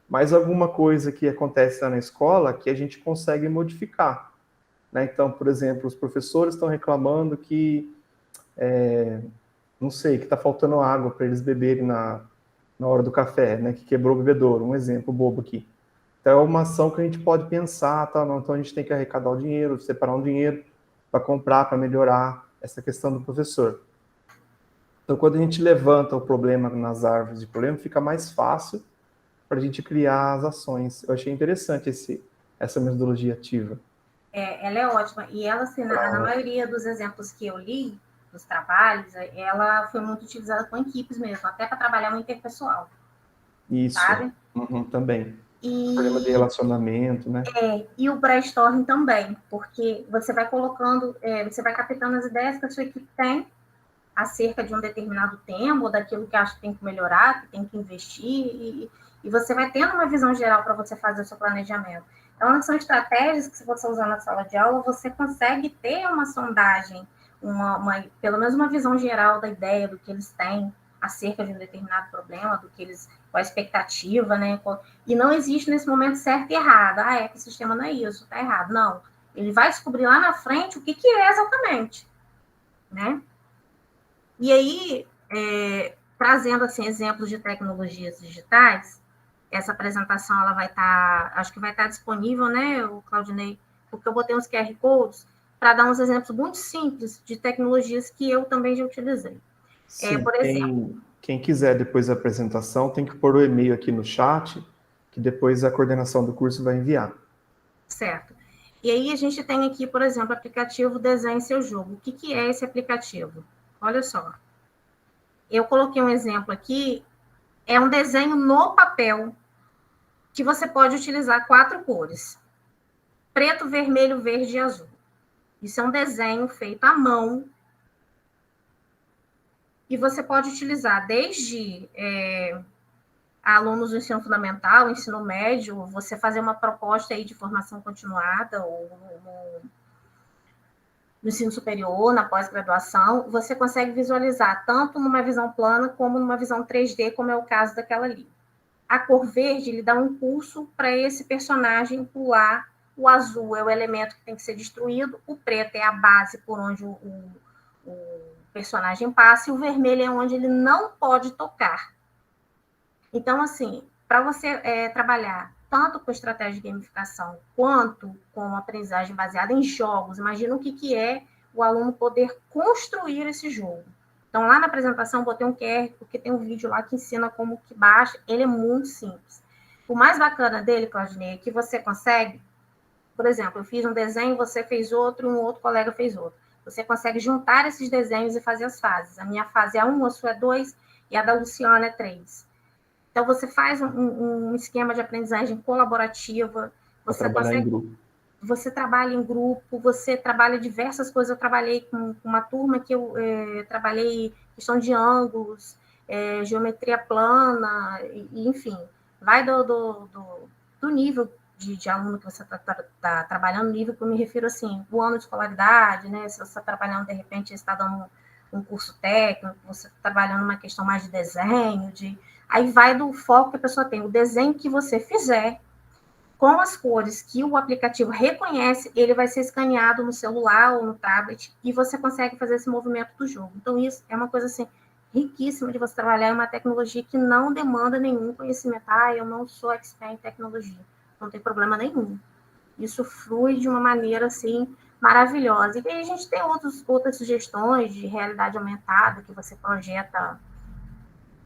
Mas alguma coisa que acontece lá na escola que a gente consegue modificar. Né? Então, por exemplo, os professores estão reclamando que, não sei, que está faltando água para eles beberem na hora do café, né, que quebrou o bebedouro, um exemplo bobo aqui. Então, é uma ação que a gente pode pensar, tá? Então a gente tem que arrecadar o dinheiro, separar um dinheiro para comprar, para melhorar essa questão do professor. Então, quando a gente levanta o problema nas árvores de problema, fica mais fácil para a gente criar as ações. Eu achei interessante essa metodologia ativa. Ela é ótima. E ela, assim, na maioria dos exemplos que eu li, dos trabalhos, ela foi muito utilizada com equipes mesmo, até para trabalhar no interpessoal. Isso, sabe? Também. Problema de relacionamento, né? E o brainstorming também, porque você vai colocando, você vai captando as ideias que a sua equipe tem acerca de um determinado tema, ou daquilo que acha que tem que melhorar, que tem que investir, e você vai tendo uma visão geral para você fazer o seu planejamento. Então, são estratégias que, se você usar na sala de aula, você consegue ter uma sondagem, pelo menos uma visão geral da ideia, do que eles têm, acerca de um determinado problema, do que eles, qual a expectativa, né? E não existe nesse momento certo e errado. Ah, ecossistema não é isso, está errado. Não. Ele vai descobrir lá na frente o que é exatamente, né? E aí, trazendo assim exemplos de tecnologias digitais, essa apresentação ela vai estar, acho que vai estar disponível, né, o Claudinei, porque eu botei uns QR Codes para dar uns exemplos muito simples de tecnologias que eu também já utilizei. Sim, Por exemplo, quem quiser depois da apresentação tem que pôr o e-mail aqui no chat, que depois a coordenação do curso vai enviar. Certo. E aí a gente tem aqui, por exemplo, o aplicativo Desenhe Seu Jogo. O que é esse aplicativo? Olha só. Eu coloquei um exemplo aqui, é um desenho no papel, que você pode utilizar 4 cores: preto, vermelho, verde e azul. Isso é um desenho feito à mão, e você pode utilizar desde alunos do ensino fundamental, ensino médio, você fazer uma proposta aí de formação continuada, ou no ensino superior, na pós-graduação, você consegue visualizar tanto numa visão plana como numa visão 3D, como é o caso daquela ali. A cor verde lhe dá um impulso para esse personagem pular, o azul é o elemento que tem que ser destruído, o preto é a base por onde o personagem passa, e o vermelho é onde ele não pode tocar. Então, assim, para você trabalhar tanto com estratégia de gamificação quanto com aprendizagem baseada em jogos, imagina o que é o aluno poder construir esse jogo. Então, lá na apresentação, botei um QR, porque tem um vídeo lá que ensina como que baixa. Ele é muito simples. O mais bacana dele, Claudinei, é que você consegue, por exemplo, eu fiz um desenho, você fez outro, um outro colega fez outro. Você consegue juntar esses desenhos e fazer as fases. A minha fase é 1, a sua é 2 e a da Luciana é 3. Então, você faz um esquema de aprendizagem colaborativa. Você consegue, em grupo. Você trabalha em grupo, você trabalha diversas coisas. Eu trabalhei com uma turma que eu trabalhei questão de ângulos, geometria plana, e, enfim, vai do nível de aluno que você está trabalhando, nível que eu me refiro assim, o ano de escolaridade, né? Se você está trabalhando, de repente, você está dando um curso técnico, você está trabalhando uma questão mais de desenho, aí vai do foco que a pessoa tem. O desenho que você fizer, com as cores que o aplicativo reconhece, ele vai ser escaneado no celular ou no tablet, e você consegue fazer esse movimento do jogo. Então, isso é uma coisa assim, riquíssima de você trabalhar em uma tecnologia que não demanda nenhum conhecimento. Eu não sou expert em tecnologia. Não tem problema nenhum. Isso flui de uma maneira, assim, maravilhosa. E aí a gente tem outras sugestões de realidade aumentada, que você projeta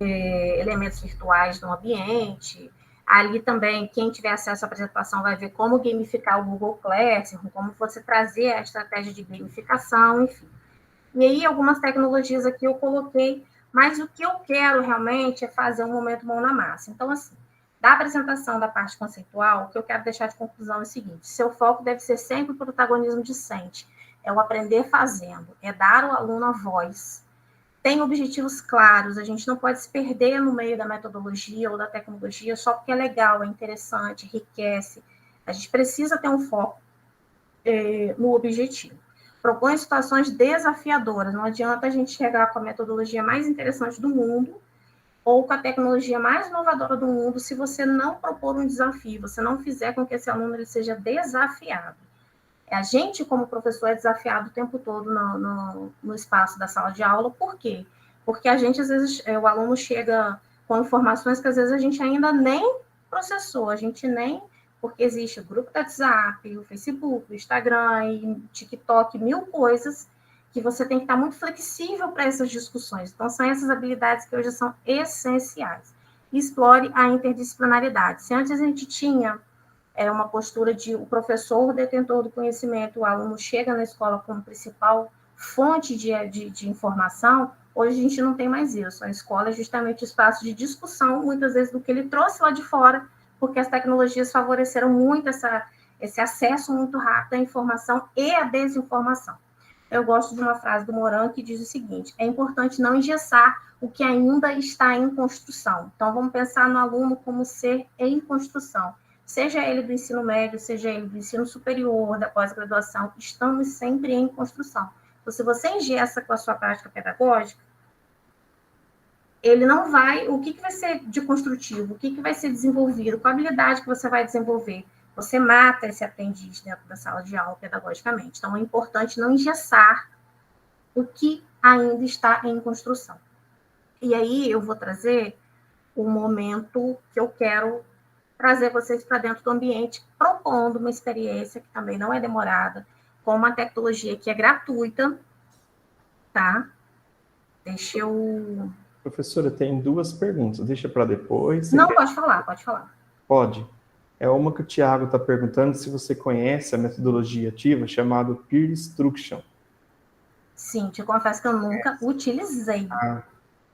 elementos virtuais no ambiente. Ali também, quem tiver acesso à apresentação vai ver como gamificar o Google Classroom, como você trazer a estratégia de gamificação, enfim. E aí, algumas tecnologias aqui eu coloquei, mas o que eu quero realmente é fazer um momento mão na massa. Então, assim, da apresentação da parte conceitual, o que eu quero deixar de conclusão é o seguinte: seu foco deve ser sempre o protagonismo discente, é o aprender fazendo, é dar ao aluno a voz. Tem objetivos claros, a gente não pode se perder no meio da metodologia ou da tecnologia só porque é legal, é interessante, enriquece. A gente precisa ter um foco no objetivo. Propõe situações desafiadoras, não adianta a gente chegar com a metodologia mais interessante do mundo ou com a tecnologia mais inovadora do mundo se você não propor um desafio, você não fizer com que esse aluno ele seja desafiado. A gente, como professor, é desafiado o tempo todo no espaço da sala de aula. Por quê? Porque a gente, às vezes, o aluno chega com informações que, às vezes, a gente ainda nem processou, a gente nem... Porque existe o grupo do WhatsApp, o Facebook, o Instagram, e TikTok, 1000 coisas que você tem que estar muito flexível para essas discussões. Então, são essas habilidades que hoje são essenciais. Explore a interdisciplinaridade. Se antes a gente tinha uma postura de o professor detentor do conhecimento, o aluno chega na escola como principal fonte de informação, hoje a gente não tem mais isso. A escola é justamente o espaço de discussão, muitas vezes, do que ele trouxe lá de fora, porque as tecnologias favoreceram muito esse acesso muito rápido à informação e à desinformação. Eu gosto de uma frase do Moran que diz o seguinte: é importante não engessar o que ainda está em construção. Então, vamos pensar no aluno como ser em construção. Seja ele do ensino médio, seja ele do ensino superior, da pós-graduação, estamos sempre em construção. Então, se você engessa com a sua prática pedagógica, ele não vai... O que vai ser de construtivo? O que vai ser desenvolvido? Qual habilidade que você vai desenvolver? Você mata esse aprendiz dentro da sala de aula pedagogicamente. Então, é importante não engessar o que ainda está em construção. E aí eu vou trazer o momento que eu quero trazer vocês para dentro do ambiente, propondo uma experiência que também não é demorada, com uma tecnologia que é gratuita, tá? Deixa eu... Professora, tem 2 perguntas. Deixa para depois. Não, pode falar, pode falar. Pode. É uma que o Thiago está perguntando se você conhece a metodologia ativa chamada Peer Instruction. Sim, te confesso que eu nunca utilizei,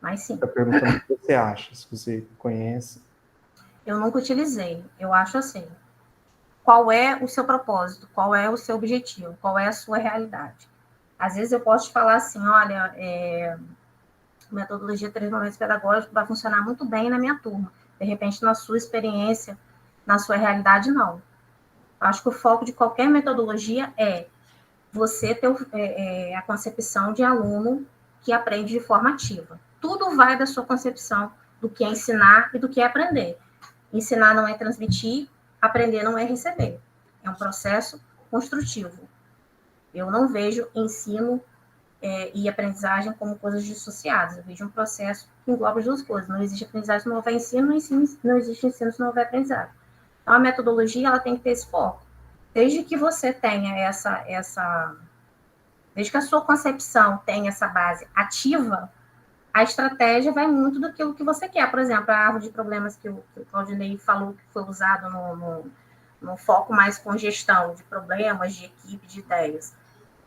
mas sim. Está perguntando o que você acha, se você conhece. Eu nunca utilizei. Eu acho assim, qual é o seu propósito? Qual é o seu objetivo? Qual é a sua realidade? Às vezes eu posso te falar assim, olha, metodologia 3 momentos pedagógicos vai funcionar muito bem na minha turma. De repente, na sua experiência, na sua realidade, não. Eu acho que o foco de qualquer metodologia é você ter a concepção de aluno que aprende de forma ativa. Tudo vai da sua concepção do que é ensinar e do que é aprender. Ensinar não é transmitir, aprender não é receber. É um processo construtivo. Eu não vejo ensino e aprendizagem como coisas dissociadas. Eu vejo um processo que engloba as duas coisas. Não existe aprendizagem se não houver ensino, não existe ensino se não houver aprendizagem. Então, a metodologia ela tem que ter esse foco. Desde que você tenha desde que a sua concepção tenha essa base ativa, a estratégia vai muito daquilo que você quer. Por exemplo, a árvore de problemas que o Claudinei falou que foi usado no foco mais com gestão de problemas, de equipe, de ideias.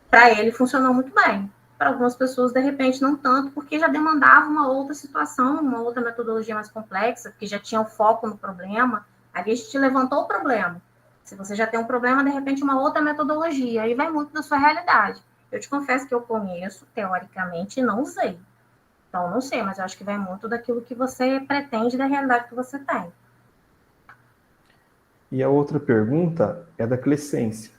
Para ele funcionou muito bem. Para algumas pessoas, de repente, não tanto, porque já demandava uma outra situação, uma outra metodologia mais complexa, porque já tinha o foco no problema. Ali a gente levantou o problema. Se você já tem um problema, de repente, uma outra metodologia. Aí vai muito da sua realidade. Eu te confesso que eu conheço, teoricamente, e não usei. Então, não sei, mas eu acho que vai muito daquilo que você pretende da realidade que você tem. E a outra pergunta é da Clecência.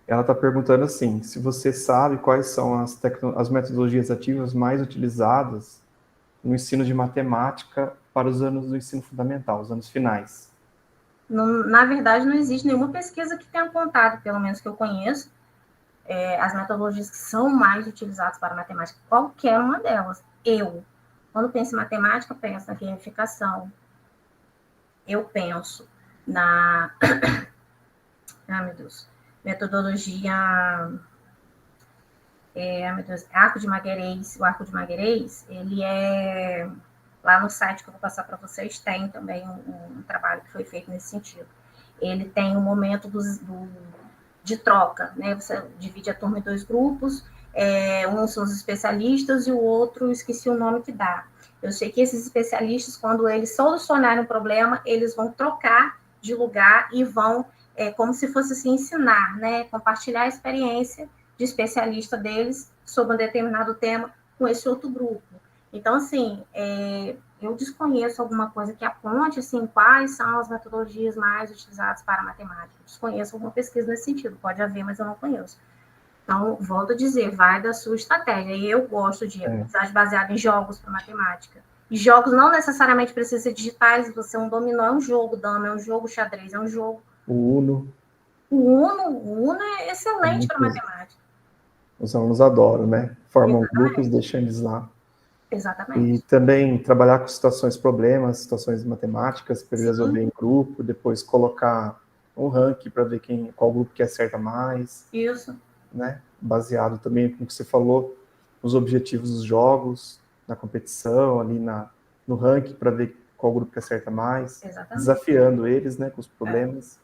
Ela está perguntando assim, se você sabe quais são as metodologias ativas mais utilizadas no ensino de matemática para os anos do ensino fundamental, os anos finais. Na verdade, não existe nenhuma pesquisa que tenha apontado, pelo menos que eu conheço, as metodologias que são mais utilizadas para matemática, qualquer uma delas. Quando penso em matemática, penso na gamificação. Eu penso na... Ai, meu Deus. Metodologia... meu Deus, Arco de Magalhães. O Arco de Magalhães, ele é... Lá no site que eu vou passar para vocês, tem também um trabalho que foi feito nesse sentido. Ele tem um momento de troca, né? Você divide a turma em 2 grupos, um são os especialistas e o outro, esqueci o nome que dá. Eu sei que esses especialistas, quando eles solucionarem um problema, eles vão trocar de lugar e vão, como se fosse assim, ensinar, né? Compartilhar a experiência de especialista deles sobre um determinado tema com esse outro grupo. Então, assim, eu desconheço alguma coisa que aponte, assim, quais são as metodologias mais utilizadas para a matemática. Eu desconheço alguma pesquisa nesse sentido. Pode haver, mas eu não conheço. Então, volto a dizer, vai da sua estratégia. E eu gosto de aprendizagem baseada em jogos para matemática. E jogos não necessariamente precisam ser digitais. Você um dominó é um jogo, dama é um jogo, xadrez é um jogo. O Uno. O Uno é excelente para matemática. Os alunos adoram, né? Formam grupos, deixam eles lá. Exatamente. E também trabalhar com problemas, situações matemáticas, para resolver em grupo, depois colocar um ranking para ver qual grupo que acerta mais. Isso. Né? Baseado também com o que você falou, os objetivos dos jogos, na competição, ali no ranking, para ver qual grupo que acerta mais. Exatamente. Desafiando eles, né, com os problemas.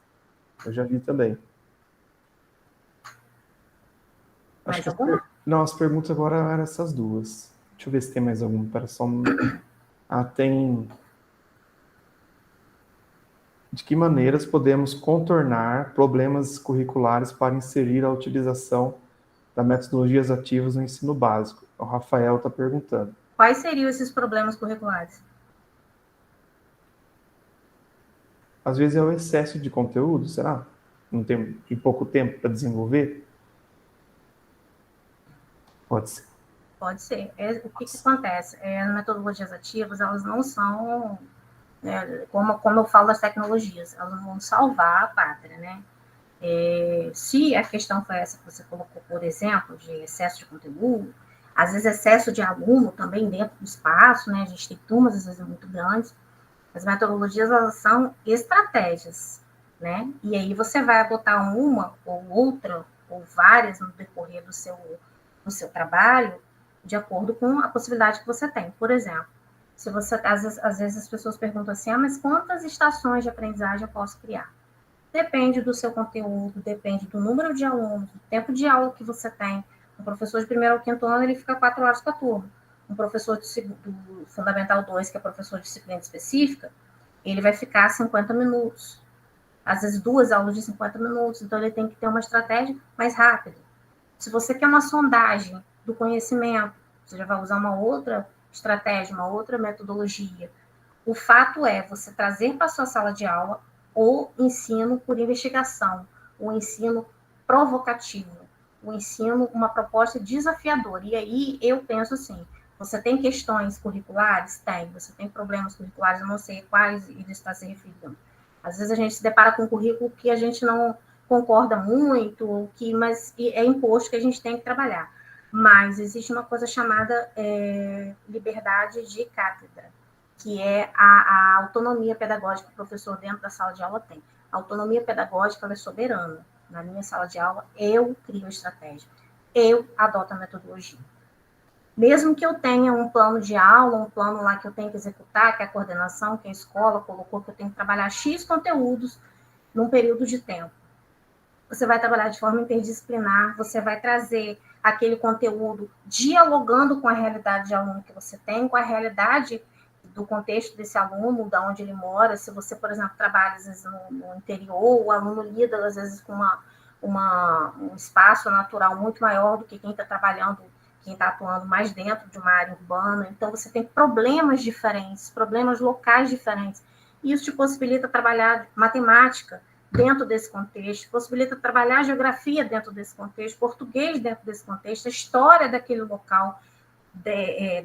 Eu já vi também. Mais alguma? Não, as perguntas agora eram essas 2. Deixa eu ver se tem mais alguma. Para só... tem... De que maneiras podemos contornar problemas curriculares para inserir a utilização das metodologias ativas no ensino básico? O Rafael está perguntando. Quais seriam esses problemas curriculares? Às vezes é o excesso de conteúdo, será? Não tem pouco tempo para desenvolver? Pode ser. Pode ser. O que acontece? As metodologias ativas, elas não são, como eu falo das tecnologias, elas não vão salvar a pátria, né? Se a questão foi essa que você colocou, por exemplo, de excesso de conteúdo, às vezes excesso de aluno também dentro do espaço, né? A gente tem turmas, às vezes, muito grandes. As metodologias, elas são estratégias, né? E aí você vai adotar uma ou outra, ou várias no decorrer do seu trabalho, de acordo com a possibilidade que você tem. Por exemplo, se você, às vezes as pessoas perguntam assim, mas quantas estações de aprendizagem eu posso criar? Depende do seu conteúdo, depende do número de alunos, do tempo de aula que você tem. Um professor de primeiro ao quinto ano, ele fica 4 horas com a turma. Um professor do Fundamental 2, que é professor de disciplina específica, ele vai ficar 50 minutos. Às vezes 2 aulas de 50 minutos, então ele tem que ter uma estratégia mais rápida. Se você quer uma sondagem do conhecimento, você já vai usar uma outra estratégia, uma outra metodologia. O fato é você trazer para a sua sala de aula o ensino por investigação, o ensino provocativo, o ensino, uma proposta desafiadora. E aí eu penso assim, você tem questões curriculares? Tem. Você tem problemas curriculares? Eu não sei quais ele está se referindo. Às vezes a gente se depara com um currículo que a gente não concorda muito, mas é imposto que a gente tem que trabalhar. Mas existe uma coisa chamada liberdade de cátedra, que é a autonomia pedagógica que o professor dentro da sala de aula tem. A autonomia pedagógica, ela é soberana. Na minha sala de aula, eu crio a estratégia, eu adoto a metodologia. Mesmo que eu tenha um plano de aula, um plano lá que eu tenho que executar, que é a coordenação, que a escola colocou, que eu tenho que trabalhar X conteúdos num período de tempo. Você vai trabalhar de forma interdisciplinar, você vai trazer aquele conteúdo dialogando com a realidade de aluno que você tem, com a realidade do contexto desse aluno, de onde ele mora. Se você, por exemplo, trabalha às vezes no interior, o aluno lida às vezes com um espaço natural muito maior do que quem está trabalhando, quem está atuando mais dentro de uma área urbana. Então, você tem problemas diferentes, problemas locais diferentes. Isso te possibilita trabalhar matemática dentro desse contexto, possibilita trabalhar geografia dentro desse contexto, português dentro desse contexto, a história daquele local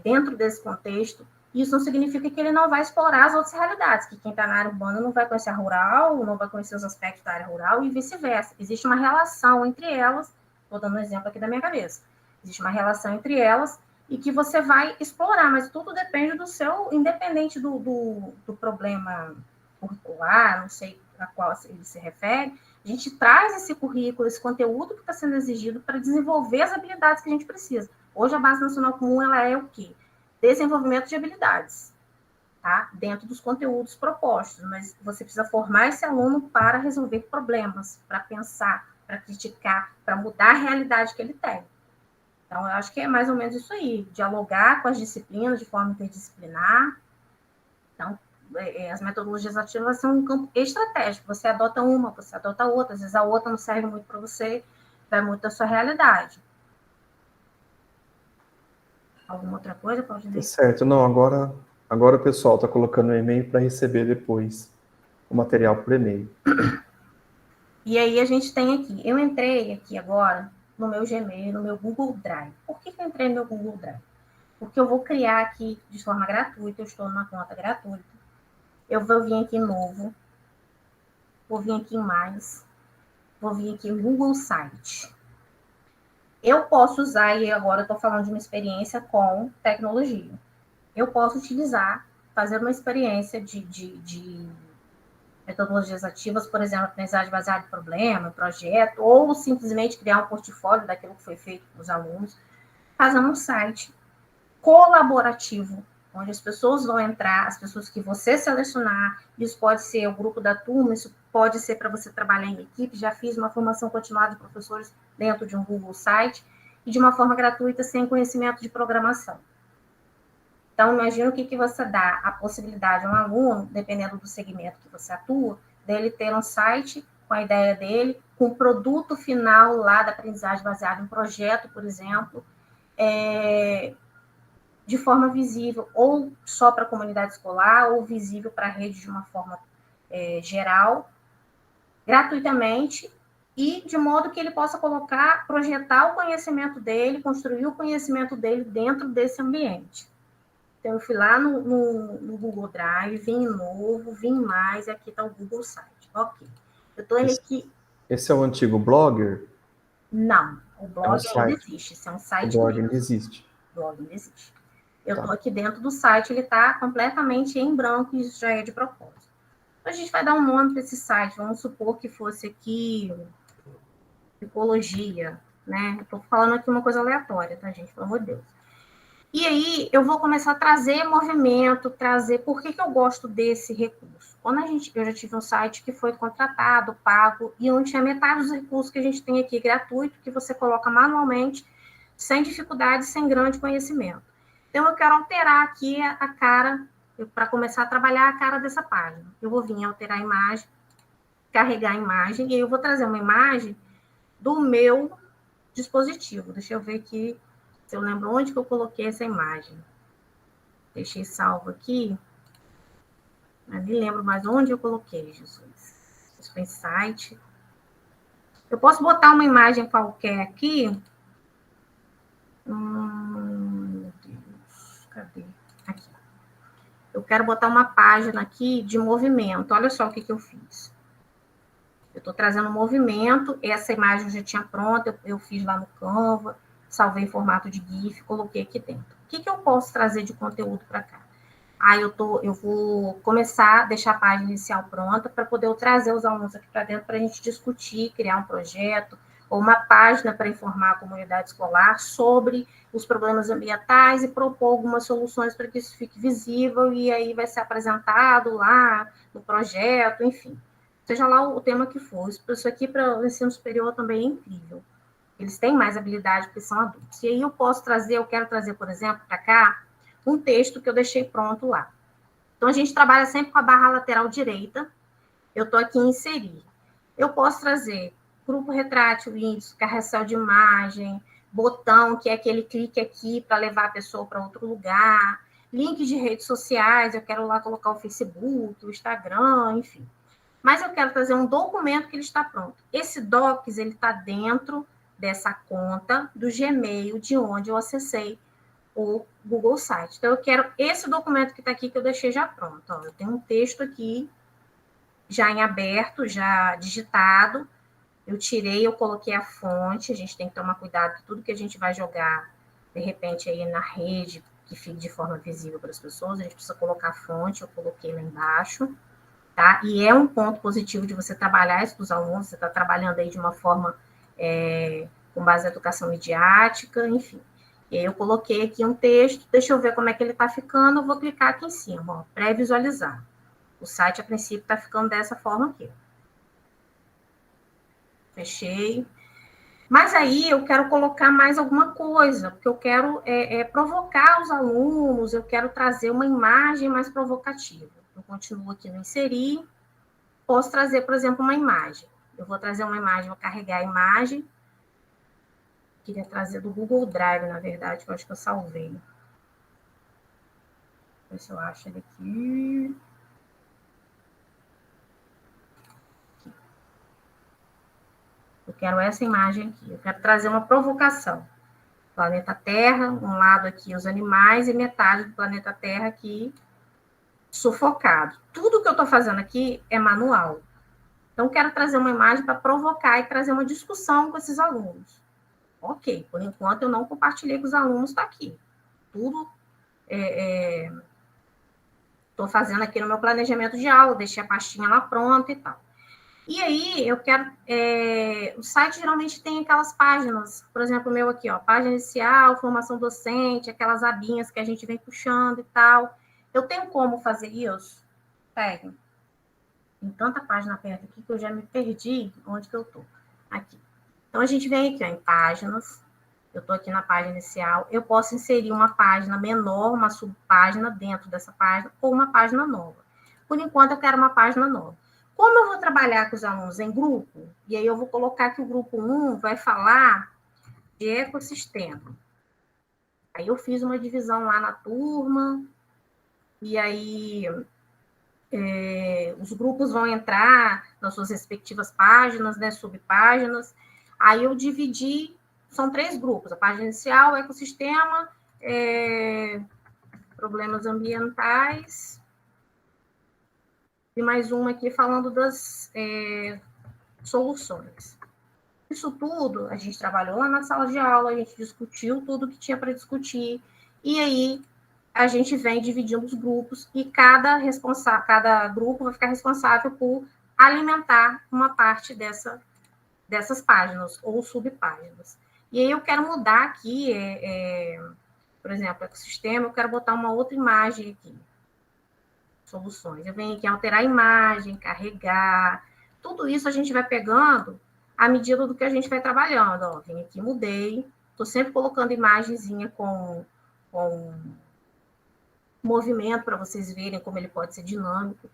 dentro desse contexto. Isso não significa que ele não vai explorar as outras realidades, que quem está na área urbana não vai conhecer a rural, não vai conhecer os aspectos da área rural e vice-versa. Existe uma relação entre elas, estou dando um exemplo aqui da minha cabeça, existe uma relação entre elas e que você vai explorar, mas tudo depende do seu, independente do problema curricular, não sei a qual ele se refere, a gente traz esse currículo, esse conteúdo que está sendo exigido para desenvolver as habilidades que a gente precisa. Hoje a Base Nacional Comum, ela é o quê? Desenvolvimento de habilidades, tá? Dentro dos conteúdos propostos, mas você precisa formar esse aluno para resolver problemas, para pensar, para criticar, para mudar a realidade que ele tem. Então, eu acho que é mais ou menos isso aí, dialogar com as disciplinas de forma interdisciplinar. Então, as metodologias ativas são um campo estratégico, você adota uma, você adota outra, às vezes a outra não serve muito para você, vai muito da sua realidade. Alguma outra coisa, pode dizer? Tá certo. Não, agora o pessoal está colocando o e-mail para receber depois o material por e-mail. E aí a gente tem aqui, eu entrei aqui agora no meu Gmail, no meu Google Drive. Por que eu entrei no meu Google Drive? Porque eu vou criar aqui de forma gratuita, eu estou numa conta gratuita. Eu vou vir aqui em novo, vou vir aqui em mais, vou vir aqui em Google Site. Eu posso usar, e agora eu estou falando de uma experiência com tecnologia. Eu posso utilizar, fazer uma experiência de metodologias ativas, por exemplo, aprendizagem baseada em problema, projeto, ou simplesmente criar um portfólio daquilo que foi feito com os alunos, fazendo um site colaborativo, onde as pessoas vão entrar, as pessoas que você selecionar, isso pode ser o grupo da turma, isso pode ser para você trabalhar em equipe, já fiz uma formação continuada de professores dentro de um Google Site, e de uma forma gratuita, sem conhecimento de programação. Então, imagina o que você dá, a possibilidade a um aluno, dependendo do segmento que você atua, dele ter um site com a ideia dele, com o produto final lá da aprendizagem baseada em projeto, por exemplo, de forma visível, ou só para a comunidade escolar, ou visível para a rede de uma forma geral, gratuitamente, e de modo que ele possa projetar o conhecimento dele, construir o conhecimento dele dentro desse ambiente. Então, eu fui lá no Google Drive, vim novo, vim mais, e aqui está o Google Site. Ok. Eu estou ele aqui. Esse é o antigo Blogger? Não, o blog ainda existe. Esse é um site. O blog ainda existe. O blog ainda existe. Eu estou aqui dentro do site, ele está completamente em branco, e isso já é de propósito. Então, a gente vai dar um nome para esse site. Vamos supor que fosse aqui ecologia, né? Estou falando aqui uma coisa aleatória, tá, gente? Pelo amor de Deus. E aí, eu vou começar a trazer movimento, por que eu gosto desse recurso? Eu já tive um site que foi contratado, pago, e onde tinha metade dos recursos que a gente tem aqui gratuito, que você coloca manualmente, sem dificuldade, sem grande conhecimento. Então, eu quero alterar aqui a cara, para começar a trabalhar a cara dessa página. Eu vou vir alterar a imagem, carregar a imagem, e aí eu vou trazer uma imagem do meu dispositivo. Deixa eu ver aqui se eu lembro onde que eu coloquei essa imagem. Deixei salvo aqui. Não me lembro mais onde eu coloquei, Jesus. Isso foi em site. Eu posso botar uma imagem qualquer aqui. Meu Deus. Cadê? Aqui. Eu quero botar uma página aqui de movimento. Olha só o que eu fiz. Eu estou trazendo movimento. Essa imagem eu já tinha pronta. Eu fiz lá no Canva. Salvei em formato de GIF, coloquei aqui dentro. O que eu posso trazer de conteúdo para cá? Eu vou começar a deixar a página inicial pronta para poder trazer os alunos aqui para dentro para a gente discutir, criar um projeto ou uma página para informar a comunidade escolar sobre os problemas ambientais e propor algumas soluções para que isso fique visível e aí vai ser apresentado lá no projeto, enfim. Seja lá o tema que for. Isso aqui para o ensino superior também é incrível. Eles têm mais habilidade porque são adultos. E aí eu quero trazer, por exemplo, para cá, um texto que eu deixei pronto lá. Então, a gente trabalha sempre com a barra lateral direita. Eu estou aqui em inserir. Eu posso trazer grupo retrátil, índice, carrossel de imagem, botão, que é aquele clique aqui para levar a pessoa para outro lugar, link de redes sociais, eu quero lá colocar o Facebook, o Instagram, enfim. Mas eu quero trazer um documento que ele está pronto. Esse Docs, ele está dentro dessa conta do Gmail, de onde eu acessei o Google Site. Então, eu quero esse documento que está aqui, que eu deixei já pronto. Ó, eu tenho um texto aqui, já em aberto, já digitado. Eu tirei, eu coloquei a fonte. A gente tem que tomar cuidado que tudo que a gente vai jogar, de repente, aí na rede, que fique de forma visível para as pessoas, a gente precisa colocar a fonte. Eu coloquei lá embaixo. Tá? E é um ponto positivo de você trabalhar isso com os alunos. Você está trabalhando aí de uma forma... com base na educação midiática, enfim. E aí eu coloquei aqui um texto, deixa eu ver como é que ele está ficando, eu vou clicar aqui em cima, ó, pré-visualizar. O site, a princípio, está ficando dessa forma aqui. Fechei. Mas aí eu quero colocar mais alguma coisa, porque eu quero provocar os alunos, eu quero trazer uma imagem mais provocativa. Eu continuo aqui no inserir, posso trazer, por exemplo, uma imagem. Eu vou trazer uma imagem, vou carregar a imagem. Queria trazer do Google Drive, na verdade, que eu acho que eu salvei. Deixa eu ver se eu acho ele aqui. Eu quero essa imagem aqui. Eu quero trazer uma provocação. Planeta Terra, um lado aqui os animais e metade do planeta Terra aqui sufocado. Tudo que eu estou fazendo aqui é manual. Então, quero trazer uma imagem para provocar e trazer uma discussão com esses alunos. Ok, por enquanto eu não compartilhei com os alunos, está aqui. Tudo estou fazendo aqui no meu planejamento de aula, deixei a pastinha lá pronta e tal. E aí, eu quero... o site geralmente tem aquelas páginas, por exemplo, o meu aqui, ó, página inicial, formação docente, aquelas abinhas que a gente vem puxando e tal. Eu tenho como fazer isso? Tem tanta página aberta aqui que eu já me perdi onde que eu estou. Aqui. Então, a gente vem aqui, ó, em páginas. Eu estou aqui na página inicial. Eu posso inserir uma página menor, uma subpágina dentro dessa página, ou uma página nova. Por enquanto, eu quero uma página nova. Como eu vou trabalhar com os alunos em grupo, e aí eu vou colocar que o grupo 1 vai falar de ecossistema. Aí eu fiz uma divisão lá na turma, e aí os grupos vão entrar nas suas respectivas páginas, né, subpáginas. Aí eu dividi, são 3 grupos, a página inicial, ecossistema, problemas ambientais, e mais uma aqui falando das soluções. Isso tudo, a gente trabalhou lá na sala de aula, a gente discutiu tudo que tinha para discutir, e aí a gente vem dividindo os grupos, e cada grupo vai ficar responsável por alimentar uma parte dessas páginas, ou subpáginas. E aí eu quero mudar aqui, por exemplo, ecossistema, eu quero botar uma outra imagem aqui. Soluções. Eu venho aqui alterar a imagem, carregar, tudo isso a gente vai pegando à medida do que a gente vai trabalhando. Ó, vim aqui, mudei, estou sempre colocando imagenzinha com movimento para vocês verem como ele pode ser dinâmico.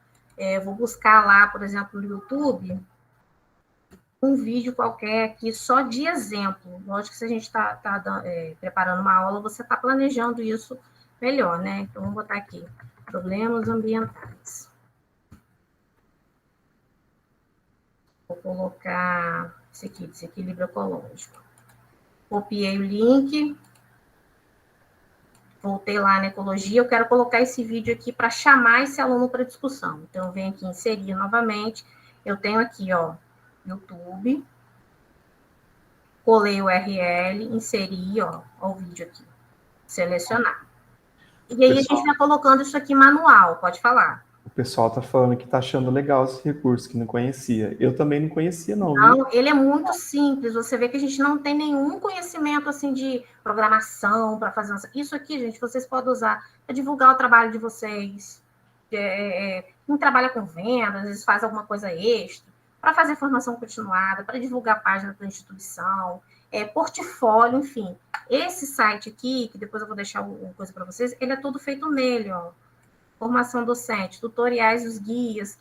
Vou buscar lá, por exemplo, no YouTube, um vídeo qualquer aqui só de exemplo. Lógico que se a gente está preparando uma aula, você está planejando isso melhor, né? Então, vamos botar aqui, problemas ambientais. Vou colocar esse aqui, desequilíbrio ecológico. Copiei o link. Voltei lá na ecologia, eu quero colocar esse vídeo aqui para chamar esse aluno para discussão. Então, eu venho aqui inserir novamente. Eu tenho aqui, ó, YouTube. Colei o URL, inseri, ó, o vídeo aqui. Selecionar. E aí, a gente vai colocando isso aqui manual, pode falar. O pessoal tá falando que tá achando legal esse recurso, que não conhecia. Eu também não conhecia, não. Não, ele é muito simples. Você vê que a gente não tem nenhum conhecimento, assim, de programação para fazer... Isso aqui, gente, vocês podem usar para divulgar o trabalho de vocês. Quem trabalha com vendas, às vezes faz alguma coisa extra, para fazer formação continuada, para divulgar a página da instituição, portfólio, enfim. Esse site aqui, que depois eu vou deixar uma coisa para vocês, ele é todo feito nele, ó. Formação docente, tutoriais, os guias,